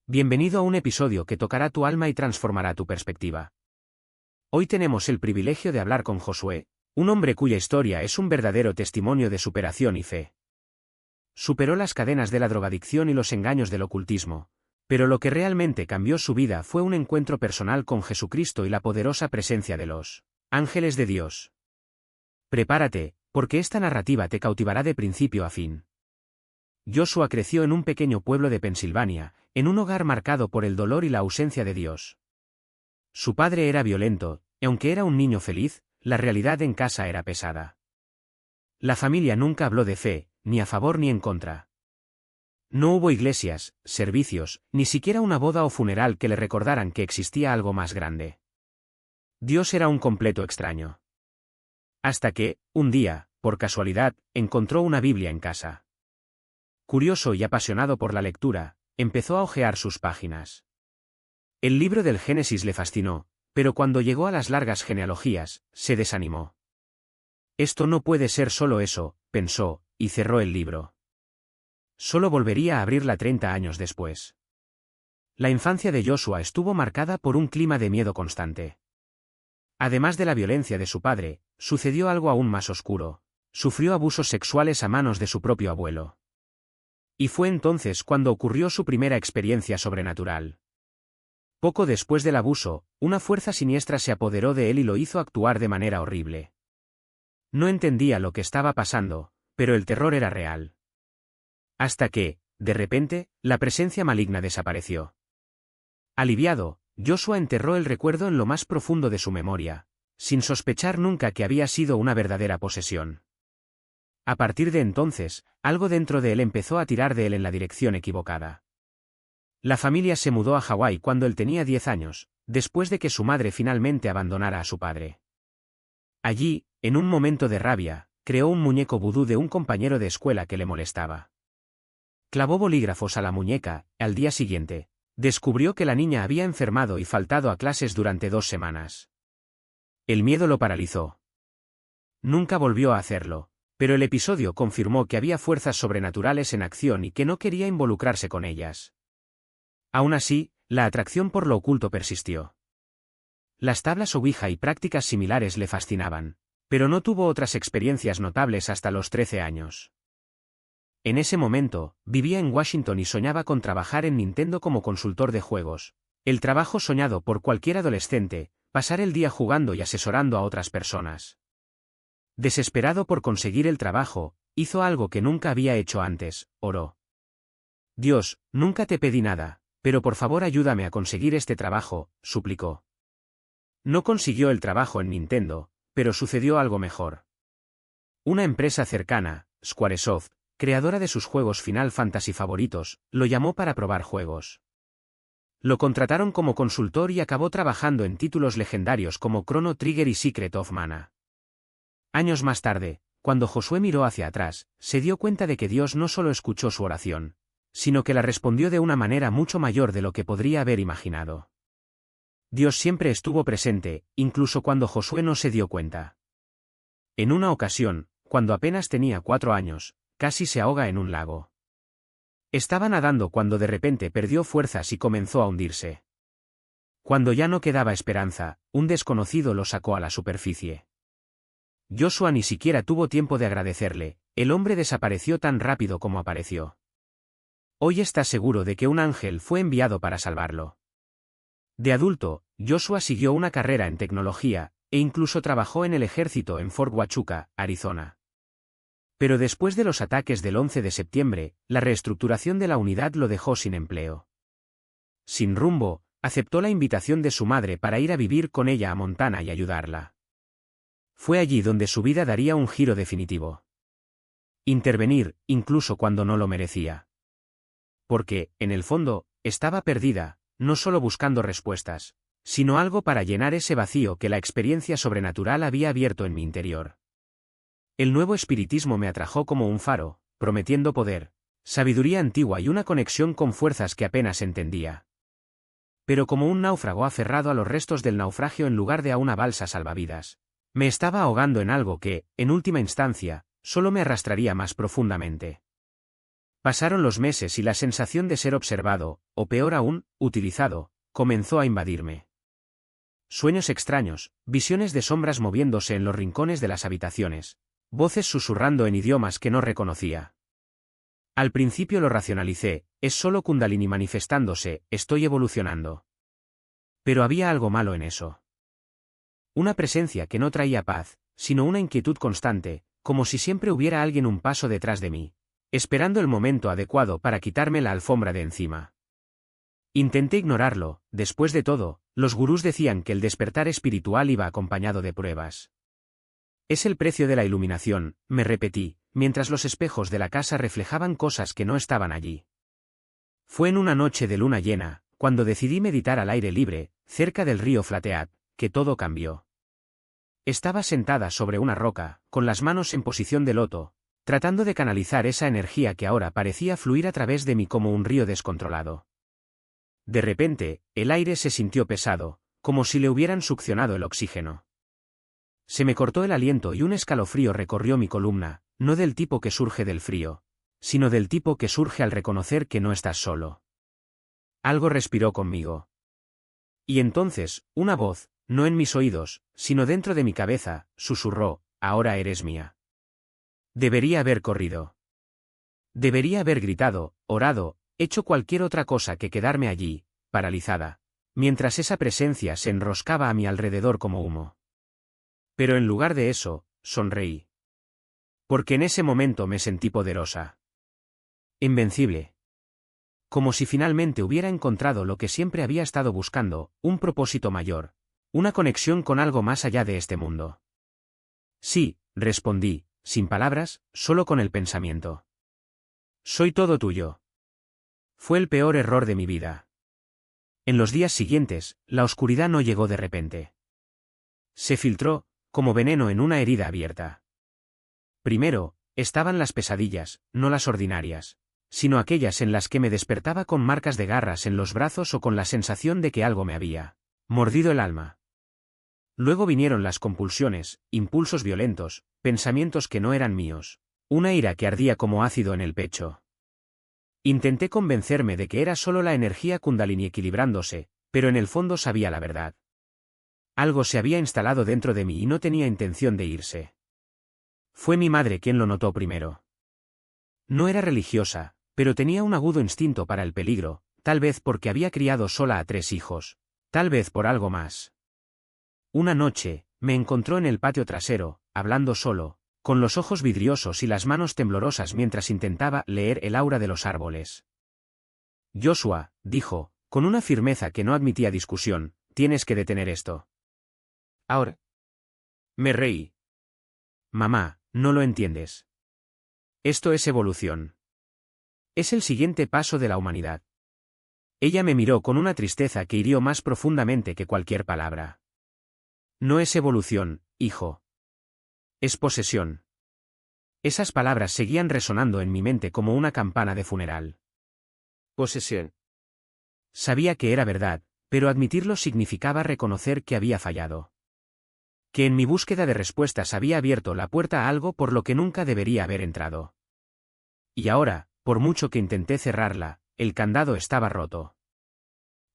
Bienvenido a un episodio que tocará tu alma y transformará tu perspectiva. Hoy tenemos el privilegio de hablar con Josué, un hombre cuya historia es un verdadero testimonio de superación y fe. Superó las cadenas de la drogadicción y los engaños del ocultismo, pero lo que realmente cambió su vida fue un encuentro personal con Jesucristo y la poderosa presencia de los ángeles de Dios. Prepárate, porque esta narrativa te cautivará de principio a fin. Joshua creció en un pequeño pueblo de Pensilvania, en un hogar marcado por el dolor y la ausencia de Dios. Su padre era violento, y aunque era un niño feliz, la realidad en casa era pesada. La familia nunca habló de fe, ni a favor ni en contra. No hubo iglesias, servicios, ni siquiera una boda o funeral que le recordaran que existía algo más grande. Dios era un completo extraño. Hasta que, un día, por casualidad, encontró una Biblia en casa. Curioso y apasionado por la lectura, empezó a hojear sus páginas. El libro del Génesis le fascinó, pero cuando llegó a las largas genealogías, se desanimó. Esto no puede ser solo eso, pensó, y cerró el libro. Solo volvería a abrirla 30 años después. La infancia de Joshua estuvo marcada por un clima de miedo constante. Además de la violencia de su padre, sucedió algo aún más oscuro. Sufrió abusos sexuales a manos de su propio abuelo. Y fue entonces cuando ocurrió su primera experiencia sobrenatural. Poco después del abuso, una fuerza siniestra se apoderó de él y lo hizo actuar de manera horrible. No entendía lo que estaba pasando, pero el terror era real. Hasta que, de repente, la presencia maligna desapareció. Aliviado, Joshua enterró el recuerdo en lo más profundo de su memoria, sin sospechar nunca que había sido una verdadera posesión. A partir de entonces, algo dentro de él empezó a tirar de él en la dirección equivocada. La familia se mudó a Hawái cuando él tenía 10 años, después de que su madre finalmente abandonara a su padre. Allí, en un momento de rabia, creó un muñeco vudú de un compañero de escuela que le molestaba. Clavó bolígrafos a la muñeca, al día siguiente, descubrió que la niña había enfermado y faltado a clases durante 2 semanas. El miedo lo paralizó. Nunca volvió a hacerlo. Pero el episodio confirmó que había fuerzas sobrenaturales en acción y que no quería involucrarse con ellas. Aún así, la atracción por lo oculto persistió. Las tablas Ouija y prácticas similares le fascinaban, pero no tuvo otras experiencias notables hasta los 13 años. En ese momento, vivía en Washington y soñaba con trabajar en Nintendo como consultor de juegos, el trabajo soñado por cualquier adolescente, pasar el día jugando y asesorando a otras personas. Desesperado por conseguir el trabajo, hizo algo que nunca había hecho antes, oró. Dios, nunca te pedí nada, pero por favor ayúdame a conseguir este trabajo, suplicó. No consiguió el trabajo en Nintendo, pero sucedió algo mejor. Una empresa cercana, Squaresoft, creadora de sus juegos Final Fantasy favoritos, lo llamó para probar juegos. Lo contrataron como consultor y acabó trabajando en títulos legendarios como Chrono Trigger y Secret of Mana. Años más tarde, cuando Josué miró hacia atrás, se dio cuenta de que Dios no solo escuchó su oración, sino que la respondió de una manera mucho mayor de lo que podría haber imaginado. Dios siempre estuvo presente, incluso cuando Josué no se dio cuenta. En una ocasión, cuando apenas tenía 4 años, casi se ahoga en un lago. Estaba nadando cuando de repente perdió fuerzas y comenzó a hundirse. Cuando ya no quedaba esperanza, un desconocido lo sacó a la superficie. Joshua ni siquiera tuvo tiempo de agradecerle, el hombre desapareció tan rápido como apareció. Hoy está seguro de que un ángel fue enviado para salvarlo. De adulto, Joshua siguió una carrera en tecnología, e incluso trabajó en el ejército en Fort Huachuca, Arizona. Pero después de los ataques del 11 de septiembre, la reestructuración de la unidad lo dejó sin empleo. Sin rumbo, aceptó la invitación de su madre para ir a vivir con ella a Montana y ayudarla. Fue allí donde su vida daría un giro definitivo. Intervenir, incluso cuando no lo merecía. Porque, en el fondo, estaba perdida, no solo buscando respuestas, sino algo para llenar ese vacío que la experiencia sobrenatural había abierto en mi interior. El nuevo espiritismo me atrajo como un faro, prometiendo poder, sabiduría antigua y una conexión con fuerzas que apenas entendía. Pero como un náufrago aferrado a los restos del naufragio en lugar de a una balsa salvavidas, me estaba ahogando en algo que, en última instancia, solo me arrastraría más profundamente. Pasaron los meses y la sensación de ser observado, o peor aún, utilizado, comenzó a invadirme. Sueños extraños, visiones de sombras moviéndose en los rincones de las habitaciones, voces susurrando en idiomas que no reconocía. Al principio lo racionalicé, es solo Kundalini manifestándose, estoy evolucionando. Pero había algo malo en eso. Una presencia que no traía paz, sino una inquietud constante, como si siempre hubiera alguien un paso detrás de mí, esperando el momento adecuado para quitarme la alfombra de encima. Intenté ignorarlo, después de todo, los gurús decían que el despertar espiritual iba acompañado de pruebas. Es el precio de la iluminación, me repetí, mientras los espejos de la casa reflejaban cosas que no estaban allí. Fue en una noche de luna llena, cuando decidí meditar al aire libre, cerca del río Flathead, que todo cambió. Estaba sentada sobre una roca, con las manos en posición de loto, tratando de canalizar esa energía que ahora parecía fluir a través de mí como un río descontrolado. De repente, el aire se sintió pesado, como si le hubieran succionado el oxígeno. Se me cortó el aliento y un escalofrío recorrió mi columna, no del tipo que surge del frío, sino del tipo que surge al reconocer que no estás solo. Algo respiró conmigo. Y entonces, una voz, no en mis oídos, sino dentro de mi cabeza, susurró, ahora eres mía. Debería haber corrido. Debería haber gritado, orado, hecho cualquier otra cosa que quedarme allí, paralizada, mientras esa presencia se enroscaba a mi alrededor como humo. Pero en lugar de eso, sonreí. Porque en ese momento me sentí poderosa. Invencible. Como si finalmente hubiera encontrado lo que siempre había estado buscando, un propósito mayor, una conexión con algo más allá de este mundo. Sí, respondí, sin palabras, solo con el pensamiento. Soy todo tuyo. Fue el peor error de mi vida. En los días siguientes, la oscuridad no llegó de repente. Se filtró, como veneno en una herida abierta. Primero, estaban las pesadillas, no las ordinarias, sino aquellas en las que me despertaba con marcas de garras en los brazos o con la sensación de que algo me había mordido el alma. Luego vinieron las compulsiones, impulsos violentos, pensamientos que no eran míos, una ira que ardía como ácido en el pecho. Intenté convencerme de que era solo la energía Kundalini equilibrándose, pero en el fondo sabía la verdad. Algo se había instalado dentro de mí y no tenía intención de irse. Fue mi madre quien lo notó primero. No era religiosa, pero tenía un agudo instinto para el peligro, tal vez porque había criado sola a 3 hijos, tal vez por algo más. Una noche, me encontró en el patio trasero, hablando solo, con los ojos vidriosos y las manos temblorosas mientras intentaba leer el aura de los árboles. Joshua, dijo, con una firmeza que no admitía discusión, tienes que detener esto. Ahora. Me reí. Mamá, no lo entiendes. Esto es evolución. Es el siguiente paso de la humanidad. Ella me miró con una tristeza que hirió más profundamente que cualquier palabra. No es evolución, hijo. Es posesión. Esas palabras seguían resonando en mi mente como una campana de funeral. Posesión. Sabía que era verdad, pero admitirlo significaba reconocer que había fallado. Que en mi búsqueda de respuestas había abierto la puerta a algo por lo que nunca debería haber entrado. Y ahora, por mucho que intenté cerrarla, el candado estaba roto.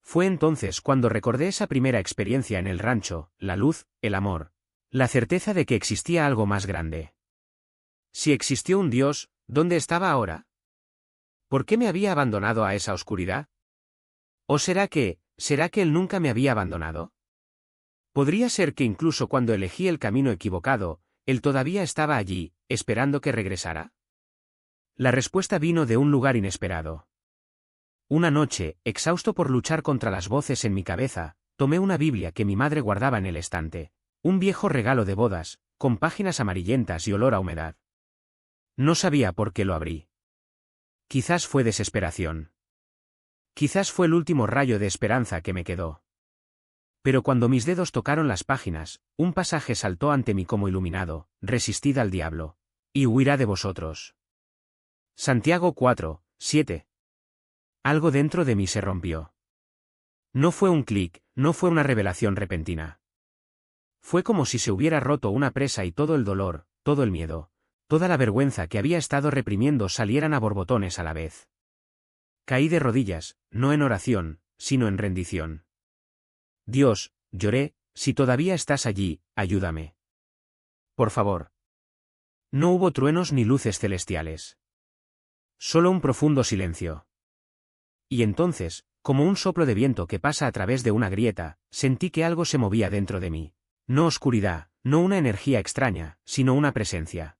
Fue entonces cuando recordé esa primera experiencia en el rancho, la luz, el amor, la certeza de que existía algo más grande. Si existió un Dios, ¿dónde estaba ahora? ¿Por qué me había abandonado a esa oscuridad? ¿O será que Él nunca me había abandonado? ¿Podría ser que incluso cuando elegí el camino equivocado, Él todavía estaba allí, esperando que regresara? La respuesta vino de un lugar inesperado. Una noche, exhausto por luchar contra las voces en mi cabeza, tomé una Biblia que mi madre guardaba en el estante, un viejo regalo de bodas, con páginas amarillentas y olor a humedad. No sabía por qué lo abrí. Quizás fue desesperación. Quizás fue el último rayo de esperanza que me quedó. Pero cuando mis dedos tocaron las páginas, un pasaje saltó ante mí como iluminado: resistid al diablo, y huirá de vosotros. Santiago 4, 7. Algo dentro de mí se rompió. No fue un clic, no fue una revelación repentina. Fue como si se hubiera roto una presa y todo el dolor, todo el miedo, toda la vergüenza que había estado reprimiendo salieran a borbotones a la vez. Caí de rodillas, no en oración, sino en rendición. Dios, lloré, si todavía estás allí, ayúdame. Por favor. No hubo truenos ni luces celestiales. Solo un profundo silencio. Y entonces, como un soplo de viento que pasa a través de una grieta, sentí que algo se movía dentro de mí. No oscuridad, no una energía extraña, sino una presencia.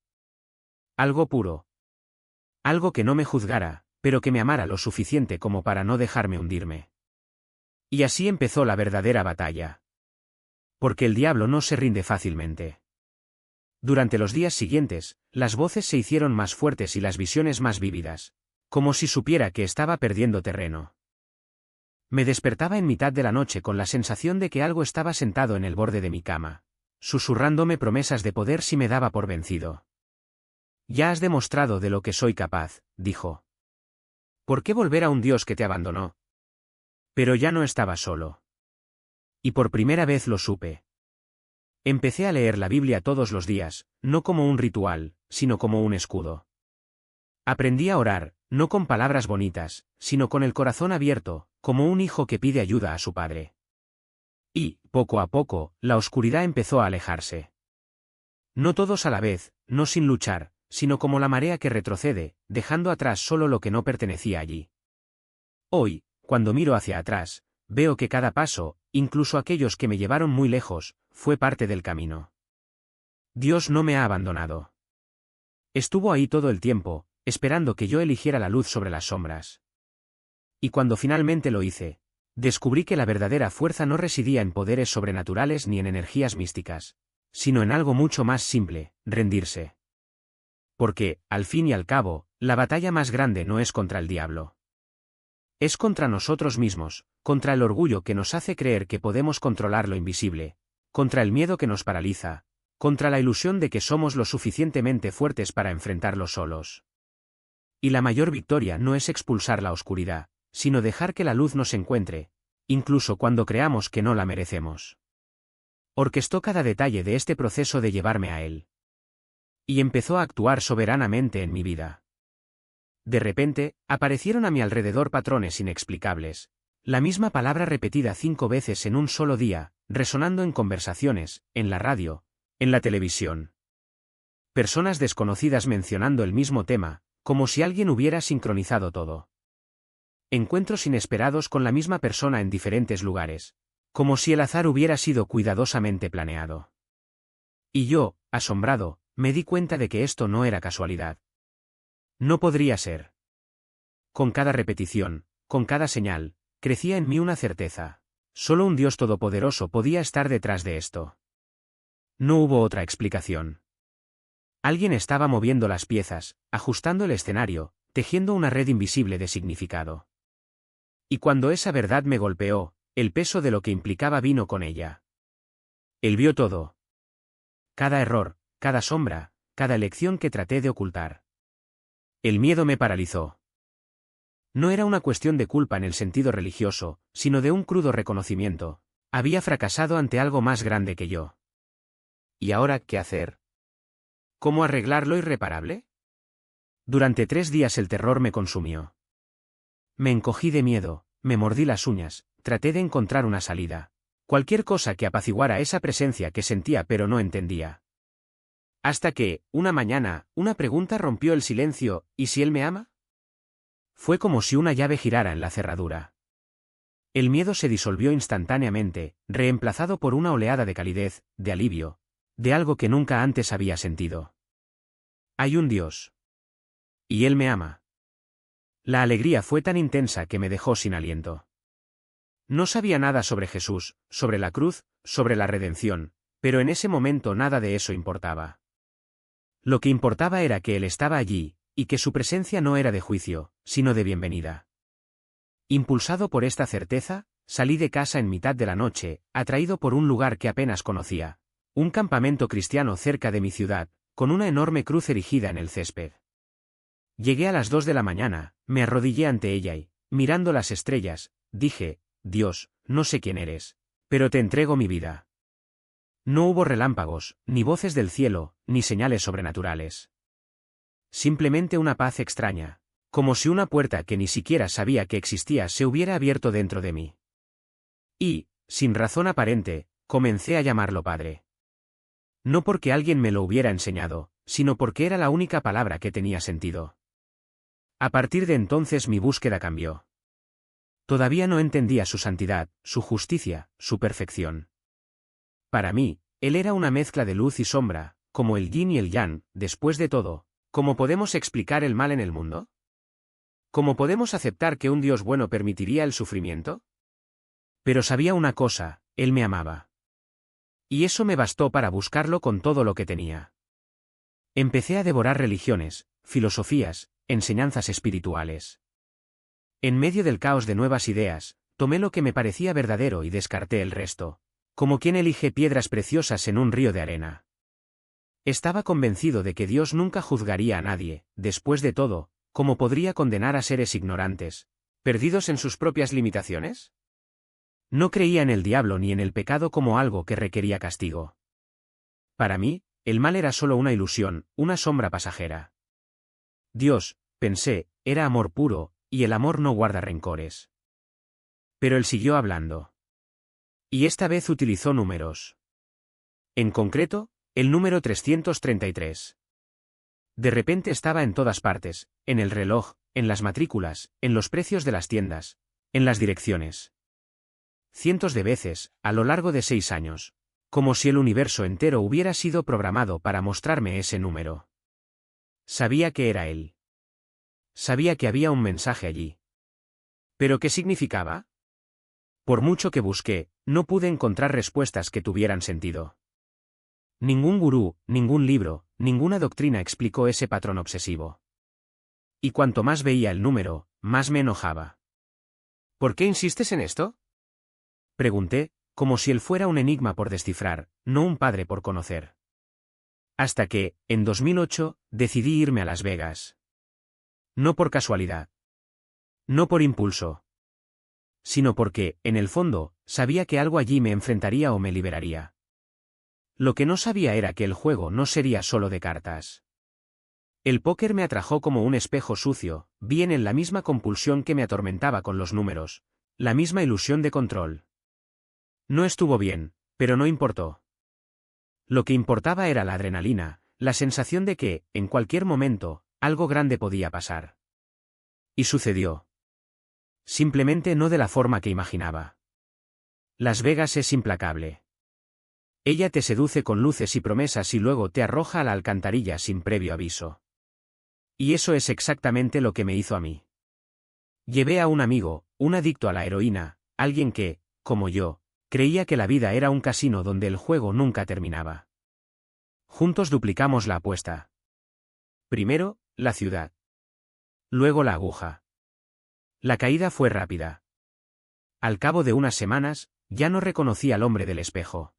Algo puro. Algo que no me juzgara, pero que me amara lo suficiente como para no dejarme hundirme. Y así empezó la verdadera batalla. Porque el diablo no se rinde fácilmente. Durante los días siguientes, las voces se hicieron más fuertes y las visiones más vívidas, como si supiera que estaba perdiendo terreno. Me despertaba en mitad de la noche con la sensación de que algo estaba sentado en el borde de mi cama, susurrándome promesas de poder si me daba por vencido. Ya has demostrado de lo que soy capaz, dijo. ¿Por qué volver a un Dios que te abandonó? Pero ya no estaba solo. Y por primera vez lo supe. Empecé a leer la Biblia todos los días, no como un ritual, sino como un escudo. Aprendí a orar, no con palabras bonitas, sino con el corazón abierto, como un hijo que pide ayuda a su padre. Y, poco a poco, la oscuridad empezó a alejarse. No todos a la vez, no sin luchar, sino como la marea que retrocede, dejando atrás solo lo que no pertenecía allí. Hoy, cuando miro hacia atrás, veo que cada paso, incluso aquellos que me llevaron muy lejos, fue parte del camino. Dios no me ha abandonado. Estuvo ahí todo el tiempo, esperando que yo eligiera la luz sobre las sombras. Y cuando finalmente lo hice, descubrí que la verdadera fuerza no residía en poderes sobrenaturales ni en energías místicas, sino en algo mucho más simple, rendirse. Porque, al fin y al cabo, la batalla más grande no es contra el diablo. Es contra nosotros mismos, contra el orgullo que nos hace creer que podemos controlar lo invisible, contra el miedo que nos paraliza, contra la ilusión de que somos lo suficientemente fuertes para enfrentarlo solos. Y la mayor victoria no es expulsar la oscuridad, sino dejar que la luz nos encuentre, incluso cuando creamos que no la merecemos. Orquestó cada detalle de este proceso de llevarme a él. Y empezó a actuar soberanamente en mi vida. De repente, aparecieron a mi alrededor patrones inexplicables. La misma palabra repetida 5 veces en un solo día, resonando en conversaciones, en la radio, en la televisión. Personas desconocidas mencionando el mismo tema, como si alguien hubiera sincronizado todo. Encuentros inesperados con la misma persona en diferentes lugares, como si el azar hubiera sido cuidadosamente planeado. Y yo, asombrado, me di cuenta de que esto no era casualidad. No podría ser. Con cada repetición, con cada señal, crecía en mí una certeza. Solo un Dios todopoderoso podía estar detrás de esto. No hubo otra explicación. Alguien estaba moviendo las piezas, ajustando el escenario, tejiendo una red invisible de significado. Y cuando esa verdad me golpeó, el peso de lo que implicaba vino con ella. Él vio todo. Cada error, cada sombra, cada elección que traté de ocultar. El miedo me paralizó. No era una cuestión de culpa en el sentido religioso, sino de un crudo reconocimiento. Había fracasado ante algo más grande que yo. ¿Y ahora qué hacer? ¿Cómo arreglar lo irreparable? Durante 3 días el terror me consumió. Me encogí de miedo, me mordí las uñas, traté de encontrar una salida. Cualquier cosa que apaciguara esa presencia que sentía pero no entendía. Hasta que, una mañana, una pregunta rompió el silencio: ¿y si él me ama? Fue como si una llave girara en la cerradura. El miedo se disolvió instantáneamente, reemplazado por una oleada de calidez, de alivio, de algo que nunca antes había sentido. Hay un Dios. Y Él me ama. La alegría fue tan intensa que me dejó sin aliento. No sabía nada sobre Jesús, sobre la cruz, sobre la redención, pero en ese momento nada de eso importaba. Lo que importaba era que Él estaba allí, y que su presencia no era de juicio, sino de bienvenida. Impulsado por esta certeza, salí de casa en mitad de la noche, atraído por un lugar que apenas conocía, un campamento cristiano cerca de mi ciudad, con una enorme cruz erigida en el césped. Llegué a las 2 de la mañana, me arrodillé ante ella y, mirando las estrellas, dije: Dios, no sé quién eres, pero te entrego mi vida. No hubo relámpagos, ni voces del cielo, ni señales sobrenaturales. simplemente una paz extraña, como si una puerta que ni siquiera sabía que existía se hubiera abierto dentro de mí. Y, sin razón aparente, comencé a llamarlo padre. No porque alguien me lo hubiera enseñado, sino porque era la única palabra que tenía sentido. A partir de entonces mi búsqueda cambió. Todavía no entendía su santidad, su justicia, su perfección. Para mí, él era una mezcla de luz y sombra, como el yin y el yang. Después de todo, ¿cómo podemos explicar el mal en el mundo? ¿Cómo podemos aceptar que un Dios bueno permitiría el sufrimiento? Pero sabía una cosa, él me amaba. Y eso me bastó para buscarlo con todo lo que tenía. Empecé a devorar religiones, filosofías, enseñanzas espirituales. En medio del caos de nuevas ideas, tomé lo que me parecía verdadero y descarté el resto, como quien elige piedras preciosas en un río de arena. Estaba convencido de que Dios nunca juzgaría a nadie. Después de todo, ¿cómo podría condenar a seres ignorantes, perdidos en sus propias limitaciones? No creía en el diablo ni en el pecado como algo que requería castigo. Para mí, el mal era solo una ilusión, una sombra pasajera. Dios, pensé, era amor puro, y el amor no guarda rencores. Pero él siguió hablando. Y esta vez utilizó números. En concreto, el número 333. De repente estaba en todas partes, en el reloj, en las matrículas, en los precios de las tiendas, en las direcciones. Cientos de veces, a lo largo de 6 años, como si el universo entero hubiera sido programado para mostrarme ese número. Sabía que era él. Sabía que había un mensaje allí. ¿Pero qué significaba? Por mucho que busqué, no pude encontrar respuestas que tuvieran sentido. Ningún gurú, ningún libro, ninguna doctrina explicó ese patrón obsesivo. Y cuanto más veía el número, más me enojaba. ¿Por qué insistes en esto? Pregunté, como si él fuera un enigma por descifrar, no un padre por conocer. Hasta que, en 2008, decidí irme a Las Vegas. No por casualidad. No por impulso. Sino porque, en el fondo, sabía que algo allí me enfrentaría o me liberaría. Lo que no sabía era que el juego no sería solo de cartas. El póker me atrajo como un espejo sucio, bien en la misma compulsión que me atormentaba con los números, la misma ilusión de control. No estuvo bien, pero no importó. Lo que importaba era la adrenalina, la sensación de que, en cualquier momento, algo grande podía pasar. Y sucedió. Simplemente no de la forma que imaginaba. Las Vegas es implacable. Ella te seduce con luces y promesas y luego te arroja a la alcantarilla sin previo aviso. Y eso es exactamente lo que me hizo a mí. Llevé a un amigo, un adicto a la heroína, alguien que, como yo, creía que la vida era un casino donde el juego nunca terminaba. Juntos duplicamos la apuesta. Primero, la ciudad. Luego la aguja. La caída fue rápida. Al cabo de unas semanas, ya no reconocí al hombre del espejo.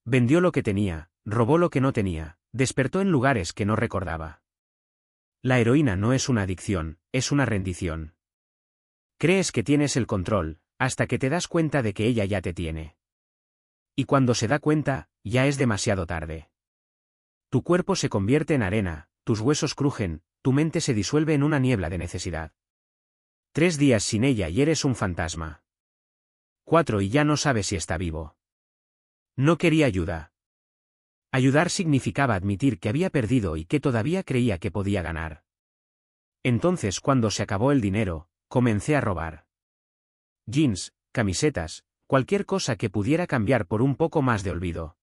Vendió lo que tenía, robó lo que no tenía, despertó en lugares que no recordaba. La heroína no es una adicción, es una rendición. Crees que tienes el control, hasta que te das cuenta de que ella ya te tiene. Y cuando se da cuenta, ya es demasiado tarde. Tu cuerpo se convierte en arena, tus huesos crujen, tu mente se disuelve en una niebla de necesidad. 3 días sin ella y eres un fantasma. 4 y ya no sabes si está vivo. No quería ayuda. Ayudar significaba admitir que había perdido y que todavía creía que podía ganar. Entonces, cuando se acabó el dinero, comencé a robar. Jeans, camisetas, cualquier cosa que pudiera cambiar por un poco más de olvido.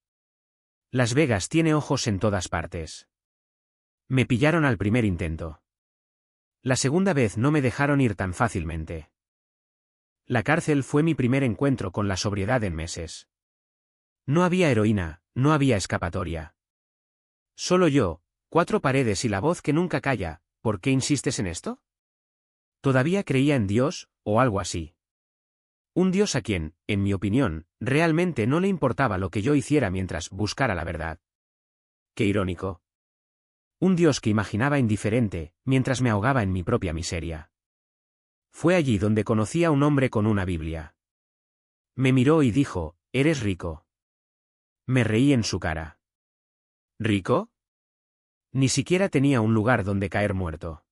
Las Vegas tiene ojos en todas partes. Me pillaron al primer intento. La segunda vez no me dejaron ir tan fácilmente. La cárcel fue mi primer encuentro con la sobriedad en meses. No había heroína, no había escapatoria. Solo yo, 4 paredes y la voz que nunca calla. ¿Por qué insistes en esto? Todavía creía en Dios, o algo así. Un Dios a quien, en mi opinión, realmente no le importaba lo que yo hiciera mientras buscara la verdad. Qué irónico. Un Dios que imaginaba indiferente, mientras me ahogaba en mi propia miseria. Fue allí donde conocí a un hombre con una Biblia. Me miró y dijo, «¿Eres rico?» Me reí en su cara. ¿Rico? Ni siquiera tenía un lugar donde caer muerto.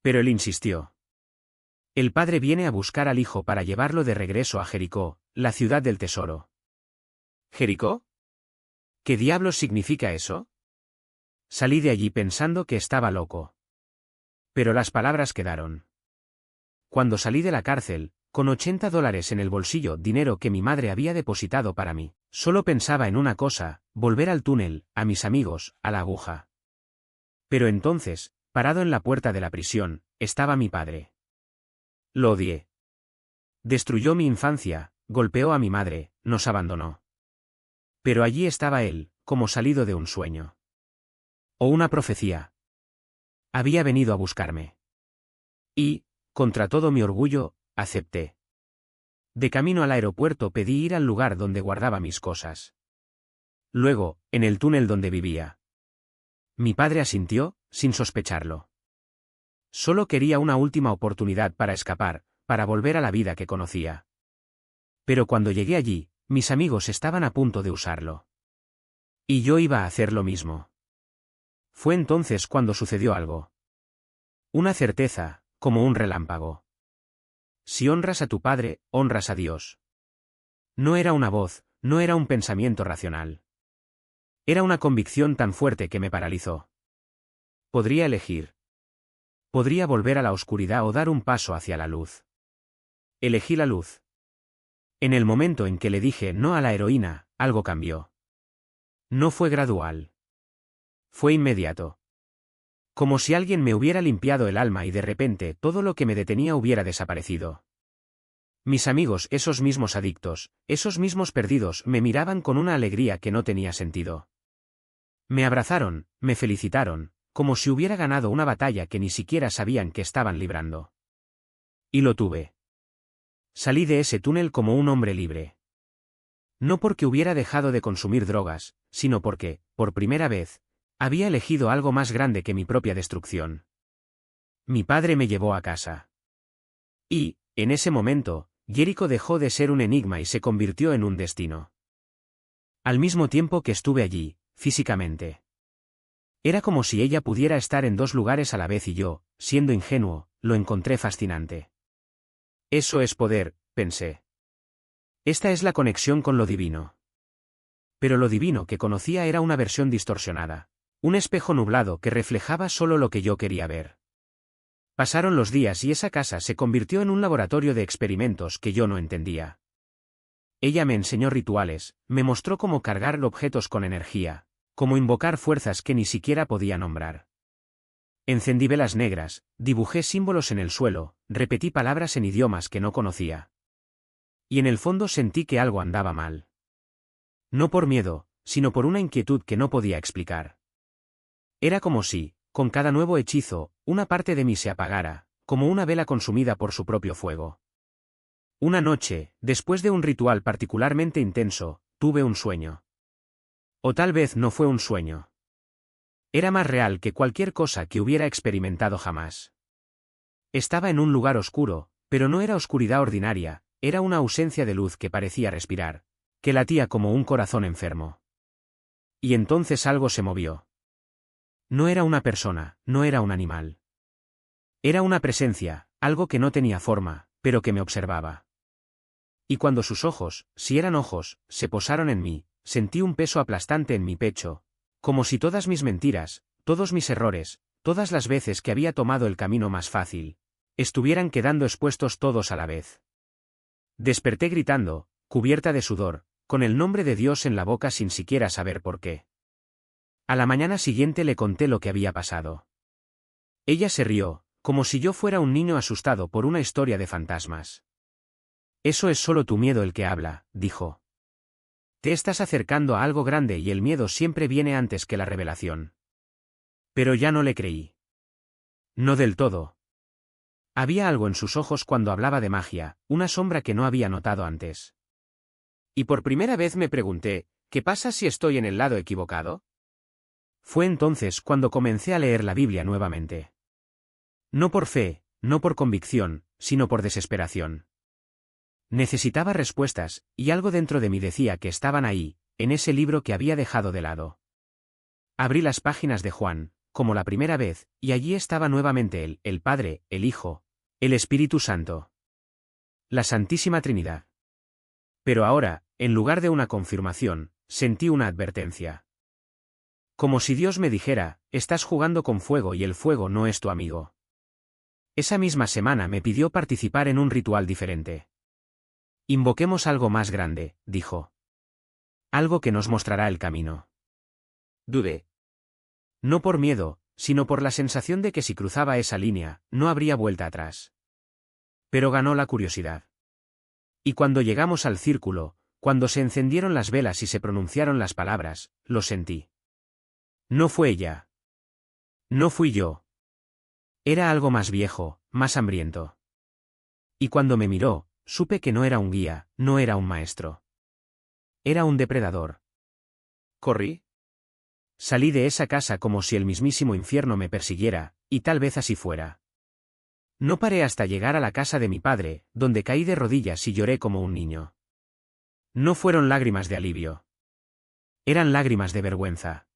Pero él insistió. El padre viene a buscar al hijo para llevarlo de regreso a Jericó, la ciudad del tesoro. ¿Jericó? ¿Qué diablos significa eso? Salí de allí pensando que estaba loco. Pero las palabras quedaron. Cuando salí de la cárcel, con $80 en el bolsillo, dinero que mi madre había depositado para mí, solo pensaba en una cosa: volver al túnel, a mis amigos, a la aguja. Pero entonces, parado en la puerta de la prisión, estaba mi padre. Lo odié. Destruyó mi infancia, golpeó a mi madre, nos abandonó. Pero allí estaba él, como salido de un sueño. O una profecía. Había venido a buscarme. Y, contra todo mi orgullo, acepté. De camino al aeropuerto pedí ir al lugar donde guardaba mis cosas. Luego, en el túnel donde vivía. Mi padre asintió, sin sospecharlo. Solo quería una última oportunidad para escapar, para volver a la vida que conocía. Pero cuando llegué allí, mis amigos estaban a punto de usarlo. Y yo iba a hacer lo mismo. Fue entonces cuando sucedió algo. Una certeza, como un relámpago. Si honras a tu padre, honras a Dios. No era una voz, no era un pensamiento racional. Era una convicción tan fuerte que me paralizó. Podría elegir. Podría volver a la oscuridad o dar un paso hacia la luz. Elegí la luz. En el momento en que le dije no a la heroína, algo cambió. No fue gradual. Fue inmediato. Como si alguien me hubiera limpiado el alma y de repente todo lo que me detenía hubiera desaparecido. Mis amigos, esos mismos adictos, esos mismos perdidos, me miraban con una alegría que no tenía sentido. Me abrazaron, me felicitaron, como si hubiera ganado una batalla que ni siquiera sabían que estaban librando. Y lo tuve. Salí de ese túnel como un hombre libre. No porque hubiera dejado de consumir drogas, sino porque, por primera vez, había elegido algo más grande que mi propia destrucción. Mi padre me llevó a casa. Y, en ese momento, Jericó dejó de ser un enigma y se convirtió en un destino. Al mismo tiempo que estuve allí, físicamente. Era como si ella pudiera estar en dos lugares a la vez y yo, siendo ingenuo, lo encontré fascinante. Eso es poder, pensé. Esta es la conexión con lo divino. Pero lo divino que conocía era una versión distorsionada. Un espejo nublado que reflejaba solo lo que yo quería ver. Pasaron los días y esa casa se convirtió en un laboratorio de experimentos que yo no entendía. Ella me enseñó rituales, me mostró cómo cargar objetos con energía, cómo invocar fuerzas que ni siquiera podía nombrar. Encendí velas negras, dibujé símbolos en el suelo, repetí palabras en idiomas que no conocía. Y en el fondo sentí que algo andaba mal. No por miedo, sino por una inquietud que no podía explicar. Era como si, con cada nuevo hechizo, una parte de mí se apagara, como una vela consumida por su propio fuego. Una noche, después de un ritual particularmente intenso, tuve un sueño. O tal vez no fue un sueño. Era más real que cualquier cosa que hubiera experimentado jamás. Estaba en un lugar oscuro, pero no era oscuridad ordinaria, era una ausencia de luz que parecía respirar, que latía como un corazón enfermo. Y entonces algo se movió. No era una persona, no era un animal. Era una presencia, algo que no tenía forma, pero que me observaba. Y cuando sus ojos, si eran ojos, se posaron en mí, sentí un peso aplastante en mi pecho, como si todas mis mentiras, todos mis errores, todas las veces que había tomado el camino más fácil, estuvieran quedando expuestos todos a la vez. Desperté gritando, cubierta de sudor, con el nombre de Dios en la boca sin siquiera saber por qué. A la mañana siguiente le conté lo que había pasado. Ella se rió, como si yo fuera un niño asustado por una historia de fantasmas. Eso es solo tu miedo el que habla, dijo. Te estás acercando a algo grande y el miedo siempre viene antes que la revelación. Pero ya no le creí. No del todo. Había algo en sus ojos cuando hablaba de magia, una sombra que no había notado antes. Y por primera vez me pregunté, ¿qué pasa si estoy en el lado equivocado? Fue entonces cuando comencé a leer la Biblia nuevamente. No por fe, no por convicción, sino por desesperación. Necesitaba respuestas, y algo dentro de mí decía que estaban ahí, en ese libro que había dejado de lado. Abrí las páginas de Juan, como la primera vez, y allí estaba nuevamente él, el Padre, el Hijo, el Espíritu Santo. La Santísima Trinidad. Pero ahora, en lugar de una confirmación, sentí una advertencia. Como si Dios me dijera, estás jugando con fuego y el fuego no es tu amigo. Esa misma semana me pidió participar en un ritual diferente. Invoquemos algo más grande, dijo. Algo que nos mostrará el camino. Dudé. No por miedo, sino por la sensación de que si cruzaba esa línea, no habría vuelta atrás. Pero ganó la curiosidad. Y cuando llegamos al círculo, cuando se encendieron las velas y se pronunciaron las palabras, lo sentí. No fue ella. No fui yo. Era algo más viejo, más hambriento. Y cuando me miró, supe que no era un guía, no era un maestro. Era un depredador. Corrí. Salí de esa casa como si el mismísimo infierno me persiguiera, y tal vez así fuera. No paré hasta llegar a la casa de mi padre, donde caí de rodillas y lloré como un niño. No fueron lágrimas de alivio. Eran lágrimas de vergüenza.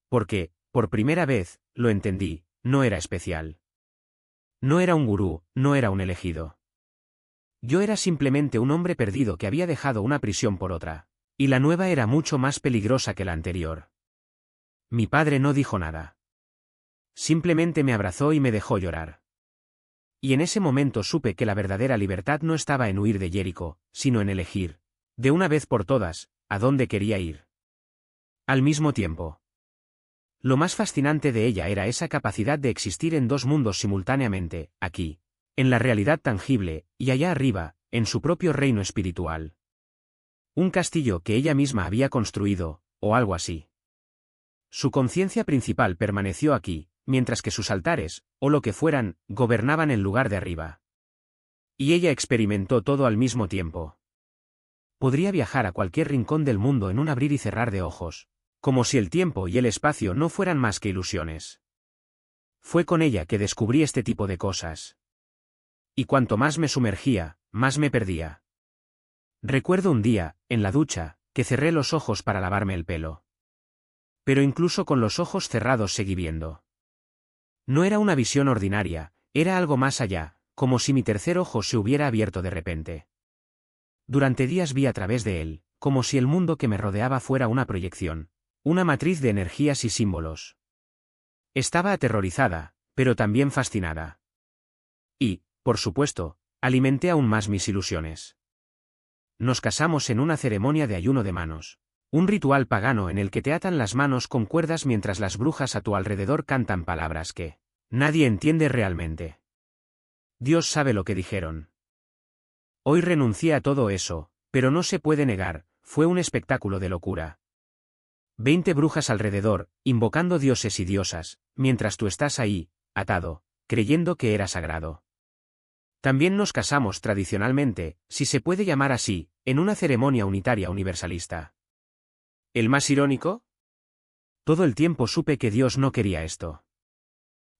Porque, por primera vez, lo entendí, no era especial. No era un gurú, no era un elegido. Yo era simplemente un hombre perdido que había dejado una prisión por otra. Y la nueva era mucho más peligrosa que la anterior. Mi padre no dijo nada. Simplemente me abrazó y me dejó llorar. Y en ese momento supe que la verdadera libertad no estaba en huir de Jericó, sino en elegir, de una vez por todas, a dónde quería ir. Al mismo tiempo. Lo más fascinante de ella era esa capacidad de existir en dos mundos simultáneamente, aquí, en la realidad tangible, y allá arriba, en su propio reino espiritual. Un castillo que ella misma había construido, o algo así. Su conciencia principal permaneció aquí, mientras que sus altares, o lo que fueran, gobernaban el lugar de arriba. Y ella experimentó todo al mismo tiempo. Podría viajar a cualquier rincón del mundo en un abrir y cerrar de ojos, como si el tiempo y el espacio no fueran más que ilusiones. Fue con ella que descubrí este tipo de cosas. Y cuanto más me sumergía, más me perdía. Recuerdo un día, en la ducha, que cerré los ojos para lavarme el pelo. Pero incluso con los ojos cerrados seguí viendo. No era una visión ordinaria, era algo más allá, como si mi tercer ojo se hubiera abierto de repente. Durante días vi a través de él, como si el mundo que me rodeaba fuera una proyección, una matriz de energías y símbolos. Estaba aterrorizada, pero también fascinada. Y, por supuesto, alimenté aún más mis ilusiones. Nos casamos en una ceremonia de ayuno de manos. Un ritual pagano en el que te atan las manos con cuerdas mientras las brujas a tu alrededor cantan palabras que nadie entiende realmente. Dios sabe lo que dijeron. Hoy renuncié a todo eso, pero no se puede negar, fue un espectáculo de locura. 20 brujas alrededor, invocando dioses y diosas, mientras tú estás ahí, atado, creyendo que era sagrado. También nos casamos tradicionalmente, si se puede llamar así, en una ceremonia unitaria universalista. ¿El más irónico? Todo el tiempo supe que Dios no quería esto.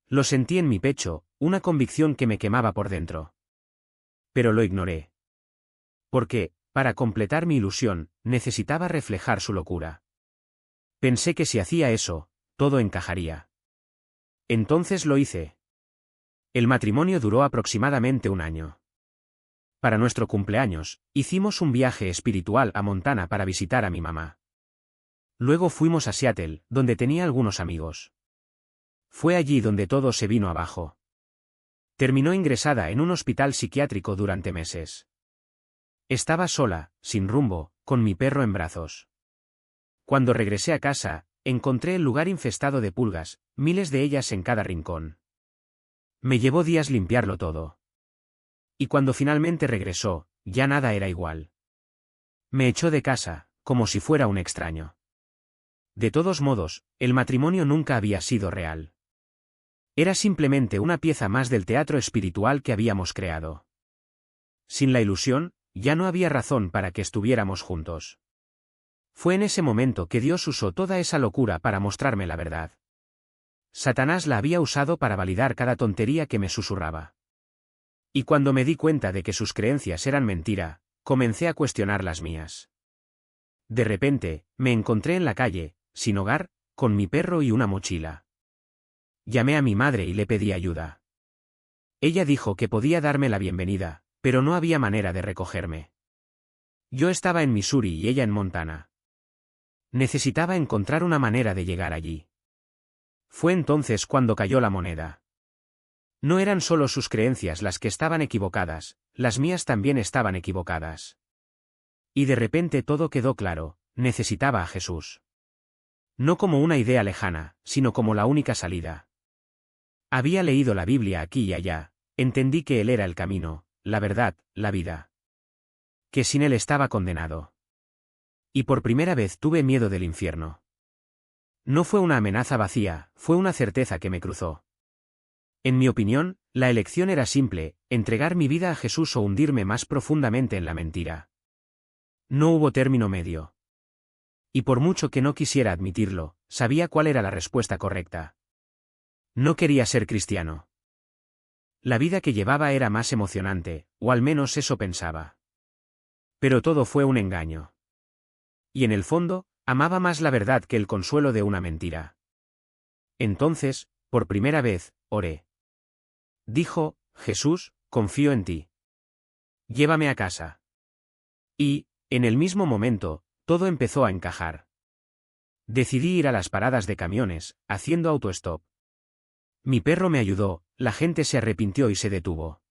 Lo sentí en mi pecho, una convicción que me quemaba por dentro. Pero lo ignoré. Porque, para completar mi ilusión, necesitaba reflejar su locura. Pensé que si hacía eso, todo encajaría. Entonces lo hice. El matrimonio duró aproximadamente un año. Para nuestro cumpleaños, hicimos un viaje espiritual a Montana para visitar a mi mamá. Luego fuimos a Seattle, donde tenía algunos amigos. Fue allí donde todo se vino abajo. Terminó ingresada en un hospital psiquiátrico durante meses. Estaba sola, sin rumbo, con mi perro en brazos. Cuando regresé a casa, encontré el lugar infestado de pulgas, miles de ellas en cada rincón. Me llevó días limpiarlo todo. Y cuando finalmente regresó, ya nada era igual. Me echó de casa, como si fuera un extraño. De todos modos, el matrimonio nunca había sido real. Era simplemente una pieza más del teatro espiritual que habíamos creado. Sin la ilusión, ya no había razón para que estuviéramos juntos. Fue en ese momento que Dios usó toda esa locura para mostrarme la verdad. Satanás la había usado para validar cada tontería que me susurraba. Y cuando me di cuenta de que sus creencias eran mentira, comencé a cuestionar las mías. De repente, me encontré en la calle, sin hogar, con mi perro y una mochila. Llamé a mi madre y le pedí ayuda. Ella dijo que podía darme la bienvenida, pero no había manera de recogerme. Yo estaba en Missouri y ella en Montana. Necesitaba encontrar una manera de llegar allí. Fue entonces cuando cayó la moneda. No eran solo sus creencias las que estaban equivocadas, las mías también estaban equivocadas. Y de repente todo quedó claro, necesitaba a Jesús. No como una idea lejana, sino como la única salida. Había leído la Biblia aquí y allá, entendí que Él era el camino, la verdad, la vida. Que sin Él estaba condenado. Y por primera vez tuve miedo del infierno. No fue una amenaza vacía, fue una certeza que me cruzó. En mi opinión, la elección era simple, entregar mi vida a Jesús o hundirme más profundamente en la mentira. No hubo término medio. Y por mucho que no quisiera admitirlo, sabía cuál era la respuesta correcta. No quería ser cristiano. La vida que llevaba era más emocionante, o al menos eso pensaba. Pero todo fue un engaño. Y en el fondo, amaba más la verdad que el consuelo de una mentira. Entonces, por primera vez, oré. Dijo, Jesús, confío en ti. Llévame a casa. Y, en el mismo momento, todo empezó a encajar. Decidí ir a las paradas de camiones, haciendo autostop. Mi perro me ayudó, la gente se arrepintió y se detuvo.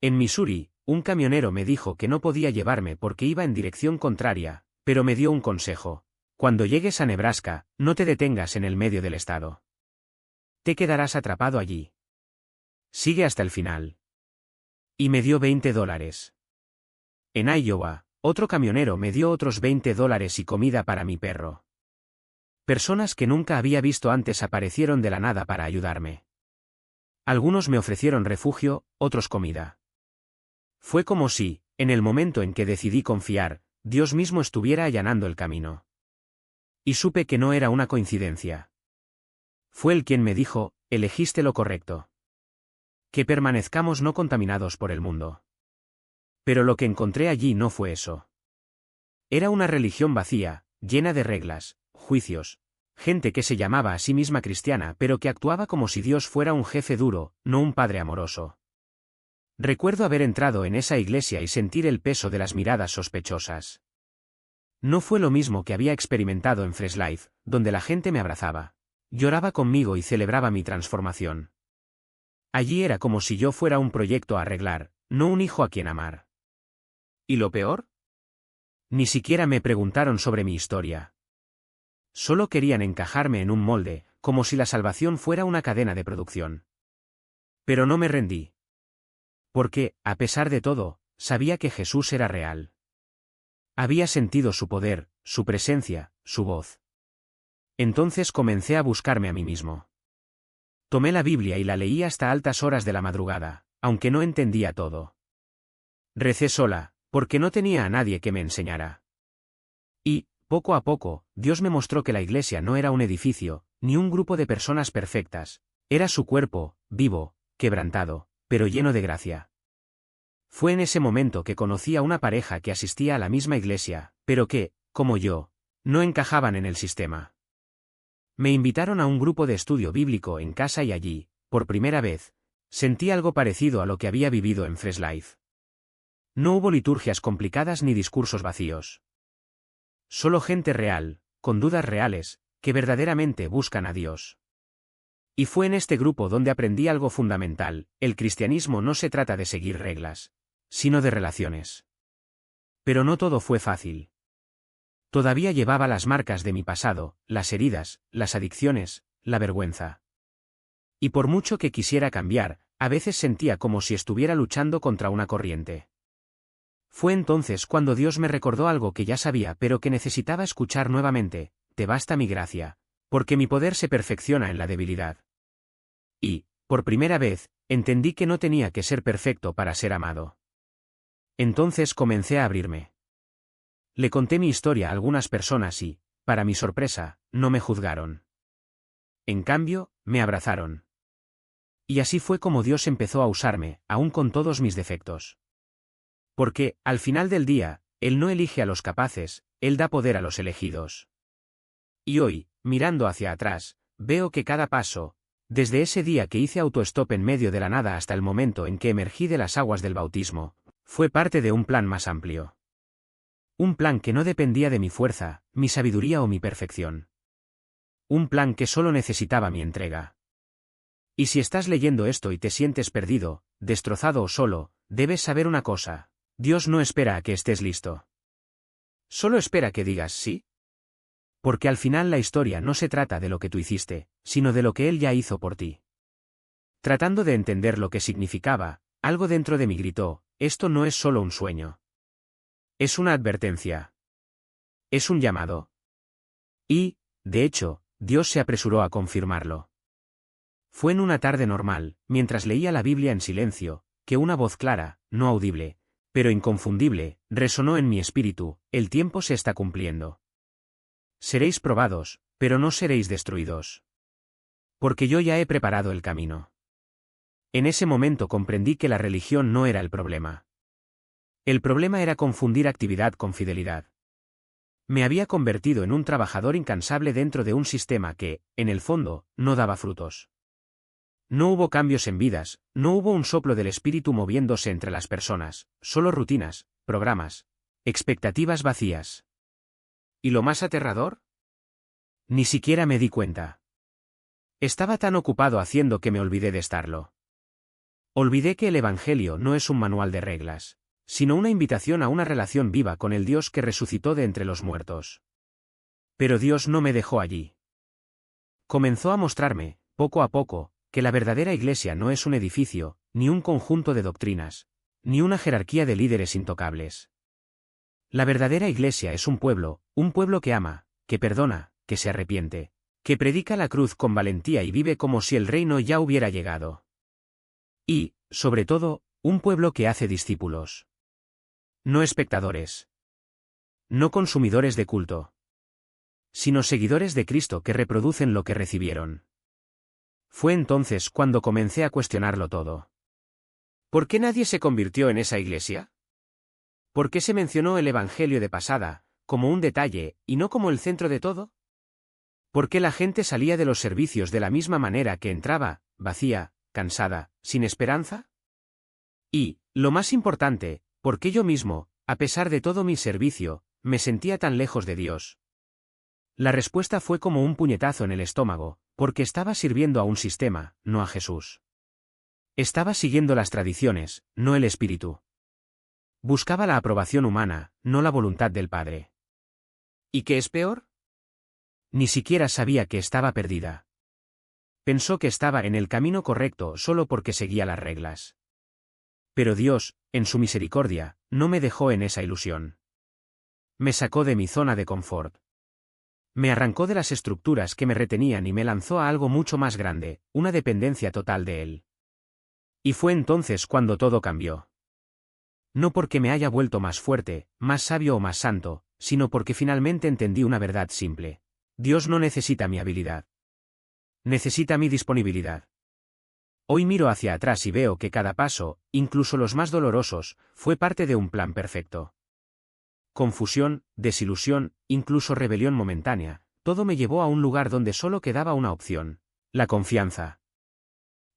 En Missouri, un camionero me dijo que no podía llevarme porque iba en dirección contraria, pero me dio un consejo. Cuando llegues a Nebraska, no te detengas en el medio del estado. Te quedarás atrapado allí. Sigue hasta el final. Y me dio $20. En Iowa, otro camionero me dio otros $20 y comida para mi perro. Personas que nunca había visto antes aparecieron de la nada para ayudarme. Algunos me ofrecieron refugio, otros comida. Fue como si, en el momento en que decidí confiar, Dios mismo estuviera allanando el camino. Y supe que no era una coincidencia. Fue Él quien me dijo, elegiste lo correcto. Que permanezcamos no contaminados por el mundo. Pero lo que encontré allí no fue eso. Era una religión vacía, llena de reglas, juicios, gente que se llamaba a sí misma cristiana pero que actuaba como si Dios fuera un jefe duro, no un padre amoroso. Recuerdo haber entrado en esa iglesia y sentir el peso de las miradas sospechosas. No fue lo mismo que había experimentado en Fresh Life, donde la gente me abrazaba, lloraba conmigo y celebraba mi transformación. Allí era como si yo fuera un proyecto a arreglar, no un hijo a quien amar. ¿Y lo peor? Ni siquiera me preguntaron sobre mi historia. Solo querían encajarme en un molde, como si la salvación fuera una cadena de producción. Pero no me rendí. Porque, a pesar de todo, sabía que Jesús era real. Había sentido su poder, su presencia, su voz. Entonces comencé a buscarme a mí mismo. Tomé la Biblia y la leí hasta altas horas de la madrugada, aunque no entendía todo. Recé sola, porque no tenía a nadie que me enseñara. Y, poco a poco, Dios me mostró que la iglesia no era un edificio, ni un grupo de personas perfectas, era su cuerpo, vivo, quebrantado, pero lleno de gracia. Fue en ese momento que conocí a una pareja que asistía a la misma iglesia, pero que, como yo, no encajaban en el sistema. Me invitaron a un grupo de estudio bíblico en casa y allí, por primera vez, sentí algo parecido a lo que había vivido en Fresh Life. No hubo liturgias complicadas ni discursos vacíos. Solo gente real, con dudas reales, que verdaderamente buscan a Dios. Y fue en este grupo donde aprendí algo fundamental: el cristianismo no se trata de seguir reglas, sino de relaciones. Pero no todo fue fácil. Todavía llevaba las marcas de mi pasado, las heridas, las adicciones, la vergüenza. Y por mucho que quisiera cambiar, a veces sentía como si estuviera luchando contra una corriente. Fue entonces cuando Dios me recordó algo que ya sabía pero que necesitaba escuchar nuevamente: te basta mi gracia, porque mi poder se perfecciona en la debilidad. Y, por primera vez, entendí que no tenía que ser perfecto para ser amado. Entonces comencé a abrirme. Le conté mi historia a algunas personas y, para mi sorpresa, no me juzgaron. En cambio, me abrazaron. Y así fue como Dios empezó a usarme, aún con todos mis defectos. Porque, al final del día, Él no elige a los capaces, Él da poder a los elegidos. Y hoy, mirando hacia atrás, veo que cada paso, desde ese día que hice autostop en medio de la nada hasta el momento en que emergí de las aguas del bautismo, fue parte de un plan más amplio. Un plan que no dependía de mi fuerza, mi sabiduría o mi perfección. Un plan que solo necesitaba mi entrega. Y si estás leyendo esto y te sientes perdido, destrozado o solo, debes saber una cosa: Dios no espera a que estés listo. Solo espera que digas sí. Porque al final la historia no se trata de lo que tú hiciste, sino de lo que Él ya hizo por ti. Tratando de entender lo que significaba, algo dentro de mí gritó: esto no es solo un sueño. Es una advertencia. Es un llamado. Y, de hecho, Dios se apresuró a confirmarlo. Fue en una tarde normal, mientras leía la Biblia en silencio, que una voz clara, no audible, pero inconfundible, resonó en mi espíritu: el tiempo se está cumpliendo. Seréis probados, pero no seréis destruidos. Porque yo ya he preparado el camino. En ese momento comprendí que la religión no era el problema. El problema era confundir actividad con fidelidad. Me había convertido en un trabajador incansable dentro de un sistema que, en el fondo, no daba frutos. No hubo cambios en vidas, no hubo un soplo del espíritu moviéndose entre las personas, solo rutinas, programas, expectativas vacías. ¿Y lo más aterrador? Ni siquiera me di cuenta. Estaba tan ocupado haciendo que me olvidé de estarlo. Olvidé que el Evangelio no es un manual de reglas, sino una invitación a una relación viva con el Dios que resucitó de entre los muertos. Pero Dios no me dejó allí. Comenzó a mostrarme, poco a poco, que la verdadera iglesia no es un edificio, ni un conjunto de doctrinas, ni una jerarquía de líderes intocables. La verdadera iglesia es un pueblo que ama, que perdona, que se arrepiente, que predica la cruz con valentía y vive como si el reino ya hubiera llegado. Y, sobre todo, un pueblo que hace discípulos. No espectadores. No consumidores de culto. Sino seguidores de Cristo que reproducen lo que recibieron. Fue entonces cuando comencé a cuestionarlo todo. ¿Por qué nadie se convirtió en esa iglesia? ¿Por qué se mencionó el Evangelio de pasada, como un detalle, y no como el centro de todo? ¿Por qué la gente salía de los servicios de la misma manera que entraba, vacía, cansada, sin esperanza? Y, lo más importante, ¿por qué yo mismo, a pesar de todo mi servicio, me sentía tan lejos de Dios? La respuesta fue como un puñetazo en el estómago, porque estaba sirviendo a un sistema, no a Jesús. Estaba siguiendo las tradiciones, no el espíritu. Buscaba la aprobación humana, no la voluntad del Padre. ¿Y qué es peor? Ni siquiera sabía que estaba perdida. Pensó que estaba en el camino correcto solo porque seguía las reglas. Pero Dios, en su misericordia, no me dejó en esa ilusión. Me sacó de mi zona de confort. Me arrancó de las estructuras que me retenían y me lanzó a algo mucho más grande, una dependencia total de Él. Y fue entonces cuando todo cambió. No porque me haya vuelto más fuerte, más sabio o más santo, sino porque finalmente entendí una verdad simple. Dios no necesita mi habilidad. Necesita mi disponibilidad. Hoy miro hacia atrás y veo que cada paso, incluso los más dolorosos, fue parte de un plan perfecto. Confusión, desilusión, incluso rebelión momentánea, todo me llevó a un lugar donde solo quedaba una opción: la confianza.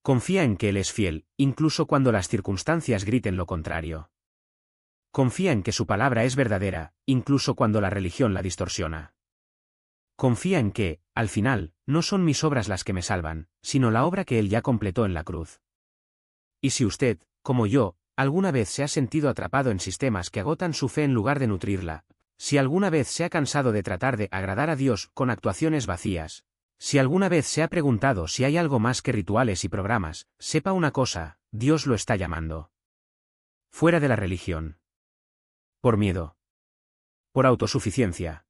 Confía en que Él es fiel, incluso cuando las circunstancias griten lo contrario. Confía en que su palabra es verdadera, incluso cuando la religión la distorsiona. Confía en que, al final, no son mis obras las que me salvan, sino la obra que Él ya completó en la cruz. Y si usted, como yo, alguna vez se ha sentido atrapado en sistemas que agotan su fe en lugar de nutrirla, si alguna vez se ha cansado de tratar de agradar a Dios con actuaciones vacías, si alguna vez se ha preguntado si hay algo más que rituales y programas, sepa una cosa: Dios lo está llamando. Fuera de la religión. Por miedo. Por autosuficiencia.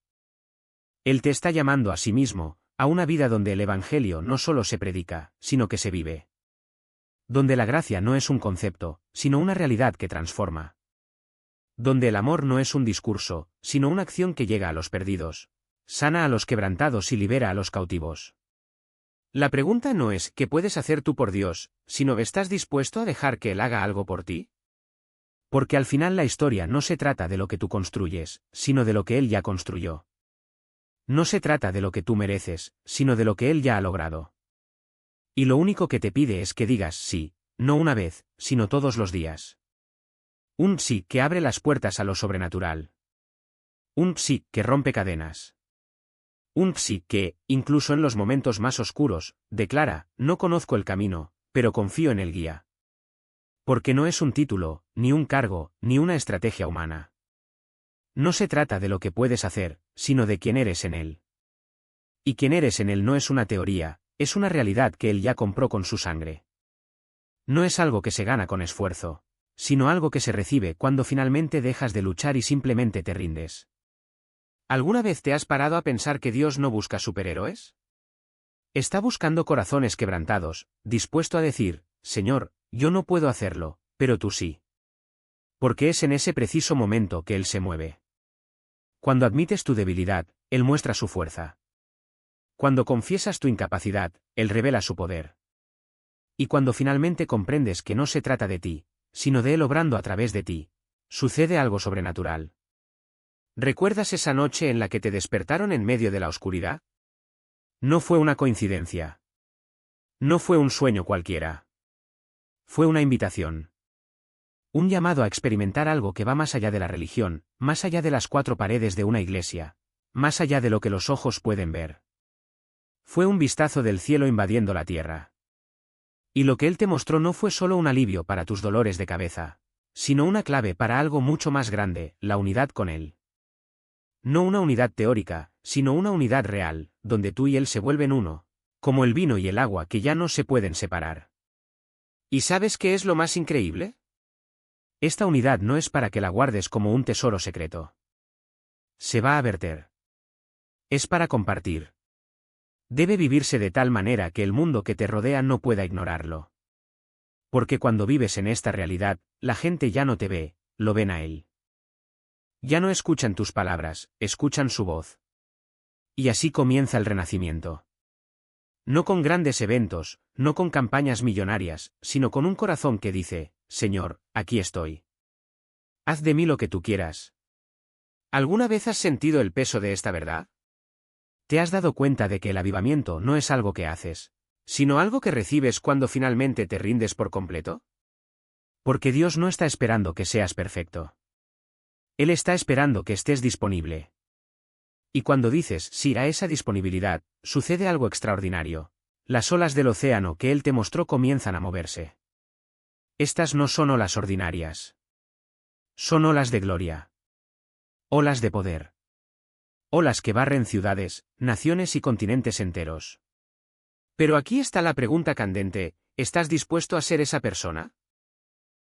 Él te está llamando a sí mismo, a una vida donde el Evangelio no solo se predica, sino que se vive. Donde la gracia no es un concepto, sino una realidad que transforma. Donde el amor no es un discurso, sino una acción que llega a los perdidos, sana a los quebrantados y libera a los cautivos. La pregunta no es ¿qué puedes hacer tú por Dios?, sino ¿estás dispuesto a dejar que Él haga algo por ti? Porque al final la historia no se trata de lo que tú construyes, sino de lo que Él ya construyó. No se trata de lo que tú mereces, sino de lo que Él ya ha logrado. Y lo único que te pide es que digas sí, no una vez, sino todos los días. Un sí que abre las puertas a lo sobrenatural. Un sí que rompe cadenas. Un sí que, incluso en los momentos más oscuros, declara, no conozco el camino, pero confío en el guía. Porque no es un título, ni un cargo, ni una estrategia humana. No se trata de lo que puedes hacer, sino de quién eres en Él. Y quién eres en Él no es una teoría, es una realidad que Él ya compró con su sangre. No es algo que se gana con esfuerzo, sino algo que se recibe cuando finalmente dejas de luchar y simplemente te rindes. ¿Alguna vez te has parado a pensar que Dios no busca superhéroes? Está buscando corazones quebrantados, dispuesto a decir, Señor, yo no puedo hacerlo, pero tú sí. Porque es en ese preciso momento que Él se mueve. Cuando admites tu debilidad, Él muestra su fuerza. Cuando confiesas tu incapacidad, Él revela su poder. Y cuando finalmente comprendes que no se trata de ti, sino de Él obrando a través de ti, sucede algo sobrenatural. ¿Recuerdas esa noche en la que te despertaron en medio de la oscuridad? No fue una coincidencia. No fue un sueño cualquiera. Fue una invitación. Un llamado a experimentar algo que va más allá de la religión, más allá de las cuatro paredes de una iglesia, más allá de lo que los ojos pueden ver. Fue un vistazo del cielo invadiendo la tierra. Y lo que Él te mostró no fue solo un alivio para tus dolores de cabeza, sino una clave para algo mucho más grande, la unidad con Él. No una unidad teórica, sino una unidad real, donde tú y Él se vuelven uno, como el vino y el agua que ya no se pueden separar. ¿Y sabes qué es lo más increíble? Esta unidad no es para que la guardes como un tesoro secreto. Se va a verter. Es para compartir. Debe vivirse de tal manera que el mundo que te rodea no pueda ignorarlo. Porque cuando vives en esta realidad, la gente ya no te ve, lo ven a Él. Ya no escuchan tus palabras, escuchan su voz. Y así comienza el renacimiento. No con grandes eventos, no con campañas millonarias, sino con un corazón que dice, Señor, aquí estoy. Haz de mí lo que tú quieras. ¿Alguna vez has sentido el peso de esta verdad? ¿Te has dado cuenta de que el avivamiento no es algo que haces, sino algo que recibes cuando finalmente te rindes por completo? Porque Dios no está esperando que seas perfecto. Él está esperando que estés disponible. Y cuando dices sí a esa disponibilidad, sucede algo extraordinario. Las olas del océano que Él te mostró comienzan a moverse. Estas no son olas ordinarias. Son olas de gloria. Olas de poder. Olas que barren ciudades, naciones y continentes enteros. Pero aquí está la pregunta candente, ¿estás dispuesto a ser esa persona?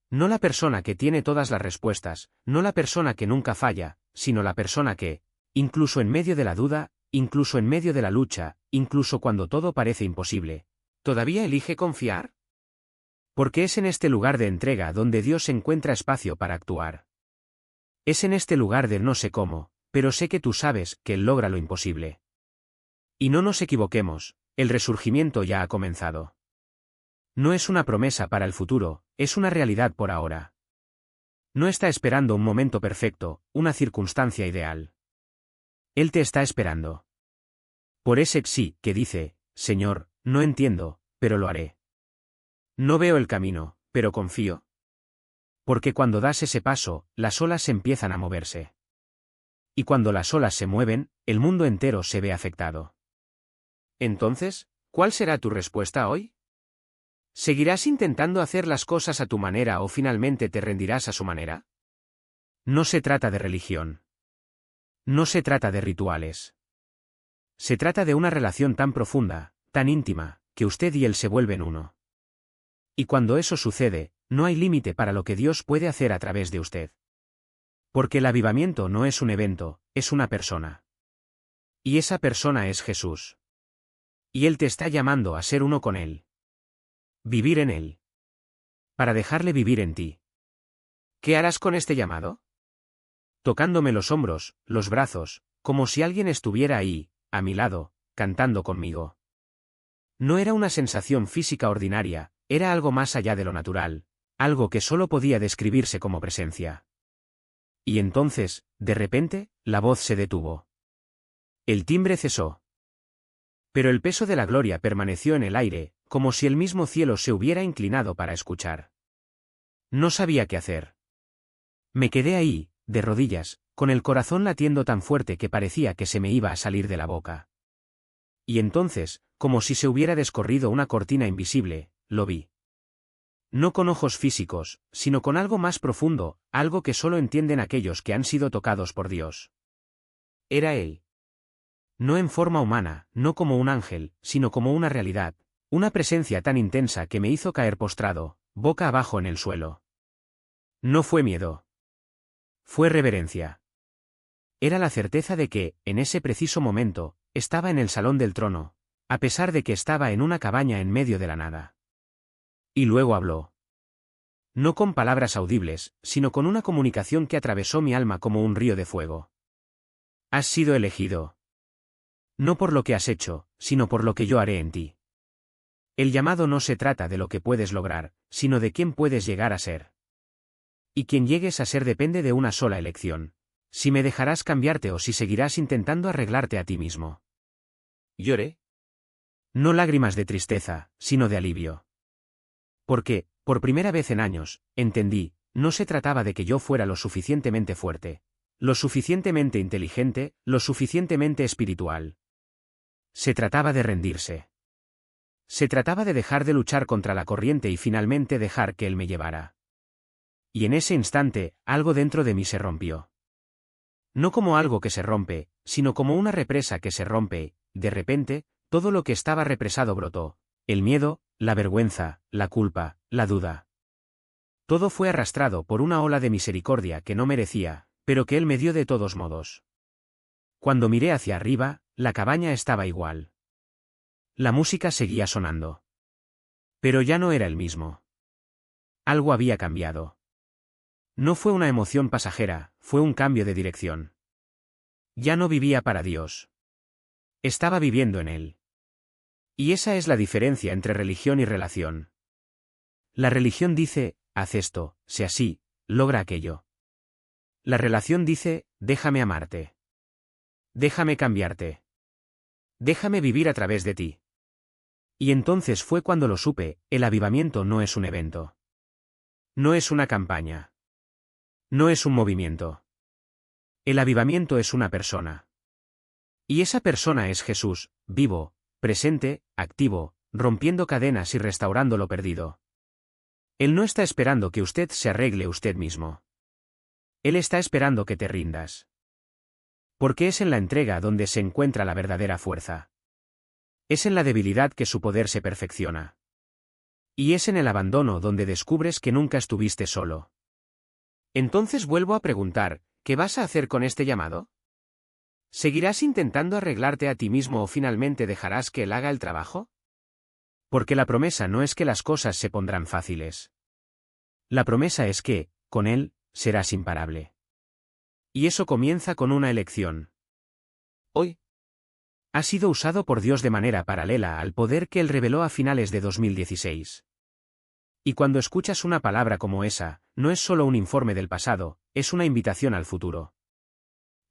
No la persona que tiene todas las respuestas, no la persona que nunca falla, sino la persona que, incluso en medio de la duda, incluso en medio de la lucha, incluso cuando todo parece imposible, ¿todavía elige confiar? Porque es en este lugar de entrega donde Dios encuentra espacio para actuar. Es en este lugar de no sé cómo, pero sé que tú sabes que Él logra lo imposible. Y no nos equivoquemos, el resurgimiento ya ha comenzado. No es una promesa para el futuro, es una realidad por ahora. No está esperando un momento perfecto, una circunstancia ideal. Él te está esperando. Por ese sí que dice, Señor, no entiendo, pero lo haré. No veo el camino, pero confío. Porque cuando das ese paso, las olas empiezan a moverse. Y cuando las olas se mueven, el mundo entero se ve afectado. Entonces, ¿cuál será tu respuesta hoy? ¿Seguirás intentando hacer las cosas a tu manera o finalmente te rendirás a su manera? No se trata de religión. No se trata de rituales. Se trata de una relación tan profunda, tan íntima, que usted y Él se vuelven uno. Y cuando eso sucede, no hay límite para lo que Dios puede hacer a través de usted. Porque el avivamiento no es un evento, es una persona. Y esa persona es Jesús. Y Él te está llamando a ser uno con Él. Vivir en Él. Para dejarle vivir en ti. ¿Qué harás con este llamado? Tocándome los hombros, los brazos, como si alguien estuviera ahí, a mi lado, cantando conmigo. No era una sensación física ordinaria, era algo más allá de lo natural, algo que solo podía describirse como presencia. Y entonces, de repente, la voz se detuvo. El timbre cesó. Pero el peso de la gloria permaneció en el aire, como si el mismo cielo se hubiera inclinado para escuchar. No sabía qué hacer. Me quedé ahí, de rodillas, con el corazón latiendo tan fuerte que parecía que se me iba a salir de la boca. Y entonces, como si se hubiera descorrido una cortina invisible, lo vi. No con ojos físicos, sino con algo más profundo, algo que solo entienden aquellos que han sido tocados por Dios. Era Él. No en forma humana, no como un ángel, sino como una realidad, una presencia tan intensa que me hizo caer postrado, boca abajo en el suelo. No fue miedo. Fue reverencia. Era la certeza de que, en ese preciso momento, estaba en el salón del trono, a pesar de que estaba en una cabaña en medio de la nada. Y luego habló. No con palabras audibles, sino con una comunicación que atravesó mi alma como un río de fuego. Has sido elegido. No por lo que has hecho, sino por lo que yo haré en ti. El llamado no se trata de lo que puedes lograr, sino de quién puedes llegar a ser. Y quien llegues a ser depende de una sola elección: si me dejarás cambiarte o si seguirás intentando arreglarte a ti mismo. Lloré. No lágrimas de tristeza, sino de alivio. Porque, por primera vez en años, entendí, no se trataba de que yo fuera lo suficientemente fuerte, lo suficientemente inteligente, lo suficientemente espiritual. Se trataba de rendirse. Se trataba de dejar de luchar contra la corriente y finalmente dejar que él me llevara. Y en ese instante, algo dentro de mí se rompió. No como algo que se rompe, sino como una represa que se rompe, de repente, todo lo que estaba represado brotó: el miedo, la vergüenza, la culpa, la duda. Todo fue arrastrado por una ola de misericordia que no merecía, pero que él me dio de todos modos. Cuando miré hacia arriba, la cabaña estaba igual. La música seguía sonando. Pero ya no era el mismo. Algo había cambiado. No fue una emoción pasajera, fue un cambio de dirección. Ya no vivía para Dios. Estaba viviendo en Él. Y esa es la diferencia entre religión y relación. La religión dice: haz esto, sé así, logra aquello. La relación dice: déjame amarte. Déjame cambiarte. Déjame vivir a través de ti. Y entonces fue cuando lo supe: el avivamiento no es un evento. No es una campaña. No es un movimiento. El avivamiento es una persona. Y esa persona es Jesús, vivo, presente, activo, rompiendo cadenas y restaurando lo perdido. Él no está esperando que usted se arregle usted mismo. Él está esperando que te rindas. Porque es en la entrega donde se encuentra la verdadera fuerza. Es en la debilidad que su poder se perfecciona. Y es en el abandono donde descubres que nunca estuviste solo. Entonces vuelvo a preguntar: ¿qué vas a hacer con este llamado? ¿Seguirás intentando arreglarte a ti mismo o finalmente dejarás que él haga el trabajo? Porque la promesa no es que las cosas se pondrán fáciles. La promesa es que, con él, serás imparable. Y eso comienza con una elección. Hoy ha sido usado por Dios de manera paralela al poder que él reveló a finales de 2016. Y cuando escuchas una palabra como esa, no es solo un informe del pasado, es una invitación al futuro.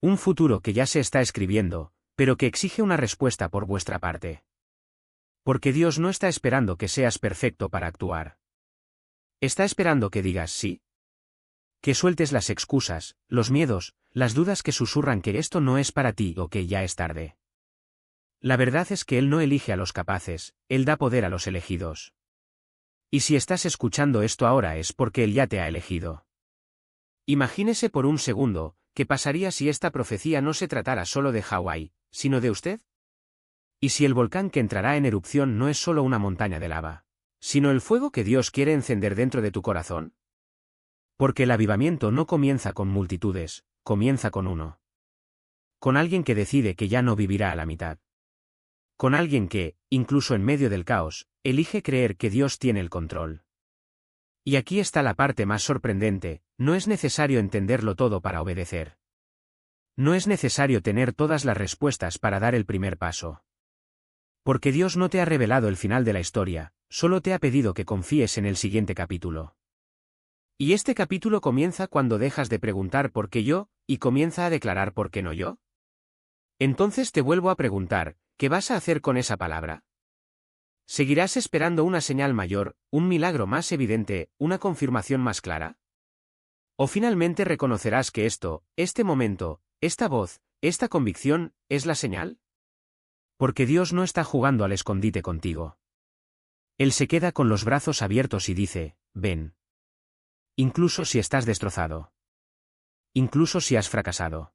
Un futuro que ya se está escribiendo, pero que exige una respuesta por vuestra parte. Porque Dios no está esperando que seas perfecto para actuar. Está esperando que digas sí. Que sueltes las excusas, los miedos, las dudas que susurran que esto no es para ti o que ya es tarde. La verdad es que Él no elige a los capaces, Él da poder a los elegidos. Y si estás escuchando esto ahora es porque Él ya te ha elegido. Imagínese por un segundo: ¿qué pasaría si esta profecía no se tratara solo de Hawái, sino de usted? ¿Y si el volcán que entrará en erupción no es solo una montaña de lava, sino el fuego que Dios quiere encender dentro de tu corazón? Porque el avivamiento no comienza con multitudes, comienza con uno. Con alguien que decide que ya no vivirá a la mitad. Con alguien que, incluso en medio del caos, elige creer que Dios tiene el control. Y aquí está la parte más sorprendente: no es necesario entenderlo todo para obedecer. No es necesario tener todas las respuestas para dar el primer paso. Porque Dios no te ha revelado el final de la historia, solo te ha pedido que confíes en el siguiente capítulo. Y este capítulo comienza cuando dejas de preguntar ¿por qué yo?, y comienza a declarar ¿por qué no yo? Entonces te vuelvo a preguntar, ¿qué vas a hacer con esa palabra? ¿Seguirás esperando una señal mayor, un milagro más evidente, una confirmación más clara? ¿O finalmente reconocerás que esto, este momento, esta voz, esta convicción, es la señal? Porque Dios no está jugando al escondite contigo. Él se queda con los brazos abiertos y dice, ven. Incluso si estás destrozado. Incluso si has fracasado.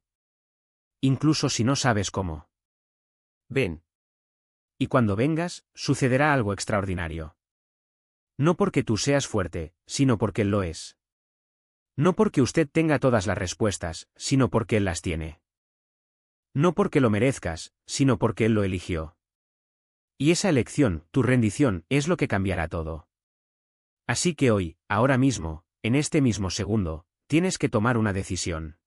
Incluso si no sabes cómo. Ven. Y cuando vengas, sucederá algo extraordinario. No porque tú seas fuerte, sino porque Él lo es. No porque usted tenga todas las respuestas, sino porque Él las tiene. No porque lo merezcas, sino porque Él lo eligió. Y esa elección, tu rendición, es lo que cambiará todo. Así que hoy, ahora mismo, en este mismo segundo, tienes que tomar una decisión.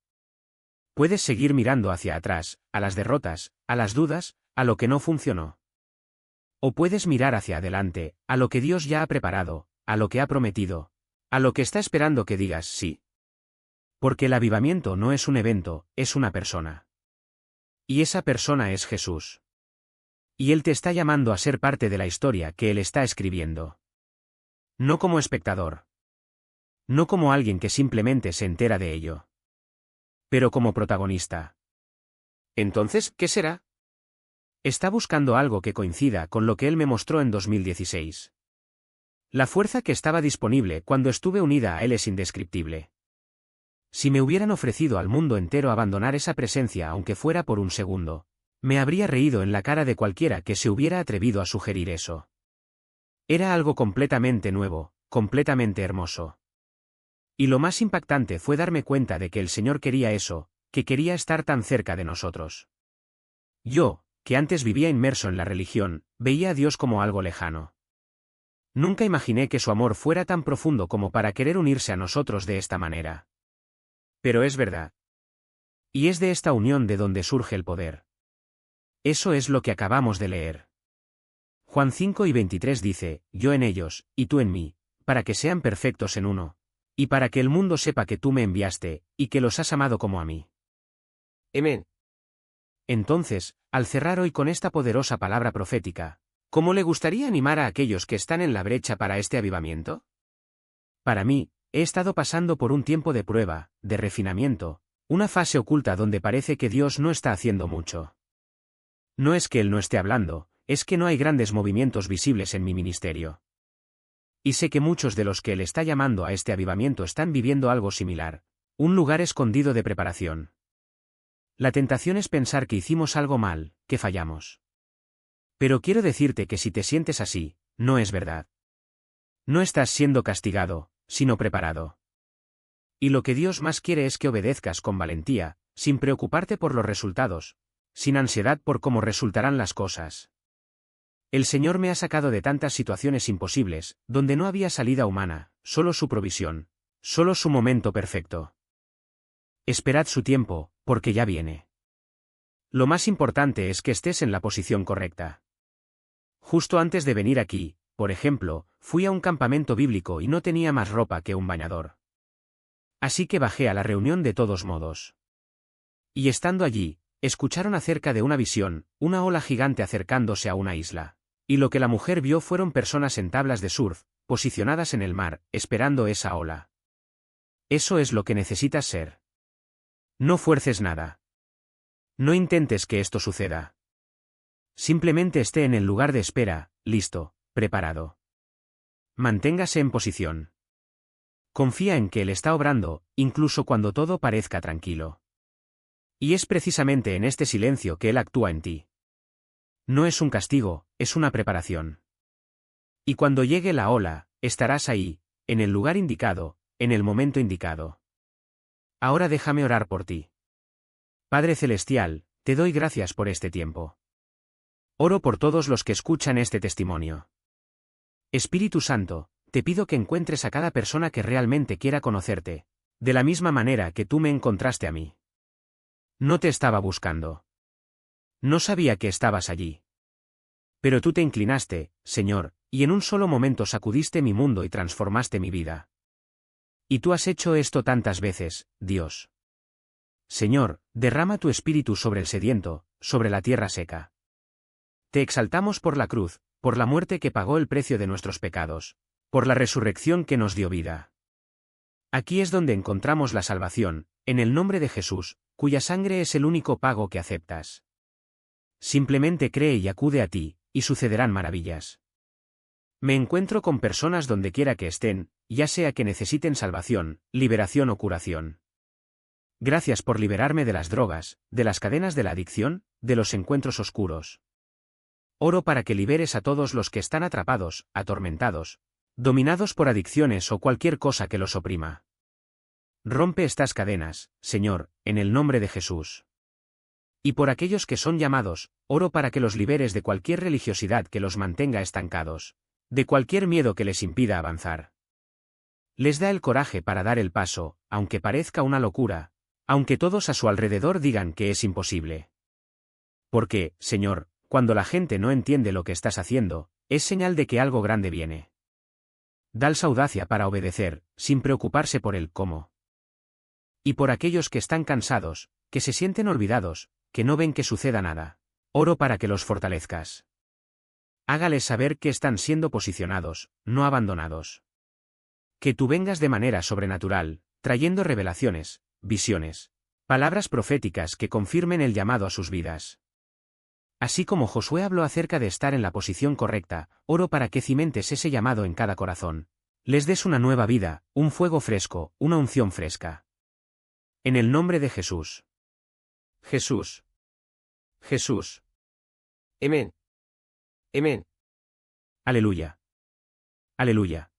Puedes seguir mirando hacia atrás, a las derrotas, a las dudas, a lo que no funcionó. O puedes mirar hacia adelante, a lo que Dios ya ha preparado, a lo que ha prometido, a lo que está esperando que digas sí. Porque el avivamiento no es un evento, es una persona. Y esa persona es Jesús. Y Él te está llamando a ser parte de la historia que Él está escribiendo. No como espectador. No como alguien que simplemente se entera de ello. Pero como protagonista. Entonces, ¿qué será? Está buscando algo que coincida con lo que Él me mostró en 2016. La fuerza que estaba disponible cuando estuve unida a Él es indescriptible. Si me hubieran ofrecido al mundo entero abandonar esa presencia aunque fuera por un segundo, me habría reído en la cara de cualquiera que se hubiera atrevido a sugerir eso. Era algo completamente nuevo, completamente hermoso. Y lo más impactante fue darme cuenta de que el Señor quería eso, que quería estar tan cerca de nosotros. Yo, que antes vivía inmerso en la religión, veía a Dios como algo lejano. Nunca imaginé que su amor fuera tan profundo como para querer unirse a nosotros de esta manera. Pero es verdad. Y es de esta unión de donde surge el poder. Eso es lo que acabamos de leer. Juan 5:23 dice, yo en ellos, y tú en mí, para que sean perfectos en uno, y para que el mundo sepa que tú me enviaste, y que los has amado como a mí. Amén. Entonces, al cerrar hoy con esta poderosa palabra profética, ¿cómo le gustaría animar a aquellos que están en la brecha para este avivamiento? Para mí, he estado pasando por un tiempo de prueba, de refinamiento, una fase oculta donde parece que Dios no está haciendo mucho. No es que Él no esté hablando, es que no hay grandes movimientos visibles en mi ministerio. Y sé que muchos de los que Él está llamando a este avivamiento están viviendo algo similar, un lugar escondido de preparación. La tentación es pensar que hicimos algo mal, que fallamos. Pero quiero decirte que si te sientes así, no es verdad. No estás siendo castigado, sino preparado. Y lo que Dios más quiere es que obedezcas con valentía, sin preocuparte por los resultados, sin ansiedad por cómo resultarán las cosas. El Señor me ha sacado de tantas situaciones imposibles, donde no había salida humana, solo su provisión, solo su momento perfecto. Esperad su tiempo, porque ya viene. Lo más importante es que estés en la posición correcta. Justo antes de venir aquí, por ejemplo, fui a un campamento bíblico y no tenía más ropa que un bañador. Así que bajé a la reunión de todos modos. Y estando allí, escucharon acerca de una visión, una ola gigante acercándose a una isla. Y lo que la mujer vio fueron personas en tablas de surf, posicionadas en el mar, esperando esa ola. Eso es lo que necesitas ser. No fuerces nada. No intentes que esto suceda. Simplemente esté en el lugar de espera, listo, preparado. Manténgase en posición. Confía en que Él está obrando, incluso cuando todo parezca tranquilo. Y es precisamente en este silencio que Él actúa en ti. No es un castigo, es una preparación. Y cuando llegue la ola, estarás ahí, en el lugar indicado, en el momento indicado. Ahora déjame orar por ti. Padre Celestial, te doy gracias por este tiempo. Oro por todos los que escuchan este testimonio. Espíritu Santo, te pido que encuentres a cada persona que realmente quiera conocerte, de la misma manera que tú me encontraste a mí. No te estaba buscando. No sabía que estabas allí. Pero tú te inclinaste, Señor, y en un solo momento sacudiste mi mundo y transformaste mi vida. Y tú has hecho esto tantas veces, Dios. Señor, derrama tu espíritu sobre el sediento, sobre la tierra seca. Te exaltamos por la cruz, por la muerte que pagó el precio de nuestros pecados, por la resurrección que nos dio vida. Aquí es donde encontramos la salvación, en el nombre de Jesús, cuya sangre es el único pago que aceptas. Simplemente cree y acude a ti, y sucederán maravillas. Me encuentro con personas donde quiera que estén, ya sea que necesiten salvación, liberación o curación. Gracias por liberarme de las drogas, de las cadenas de la adicción, de los encuentros oscuros. Oro para que liberes a todos los que están atrapados, atormentados, dominados por adicciones o cualquier cosa que los oprima. Rompe estas cadenas, Señor, en el nombre de Jesús. Y por aquellos que son llamados, oro para que los liberes de cualquier religiosidad que los mantenga estancados, de cualquier miedo que les impida avanzar. Les da el coraje para dar el paso, aunque parezca una locura, aunque todos a su alrededor digan que es imposible. Porque, Señor, cuando la gente no entiende lo que estás haciendo, es señal de que algo grande viene. Dales audacia para obedecer, sin preocuparse por el cómo. Y por aquellos que están cansados, que se sienten olvidados, que no ven que suceda nada, oro para que los fortalezcas. Hágales saber que están siendo posicionados, no abandonados. Que tú vengas de manera sobrenatural, trayendo revelaciones, visiones, palabras proféticas que confirmen el llamado a sus vidas. Así como Josué habló acerca de estar en la posición correcta, oro para que cimentes ese llamado en cada corazón. Les des una nueva vida, un fuego fresco, una unción fresca. En el nombre de Jesús. Jesús. Jesús. Amén. Amén. Aleluya. Aleluya.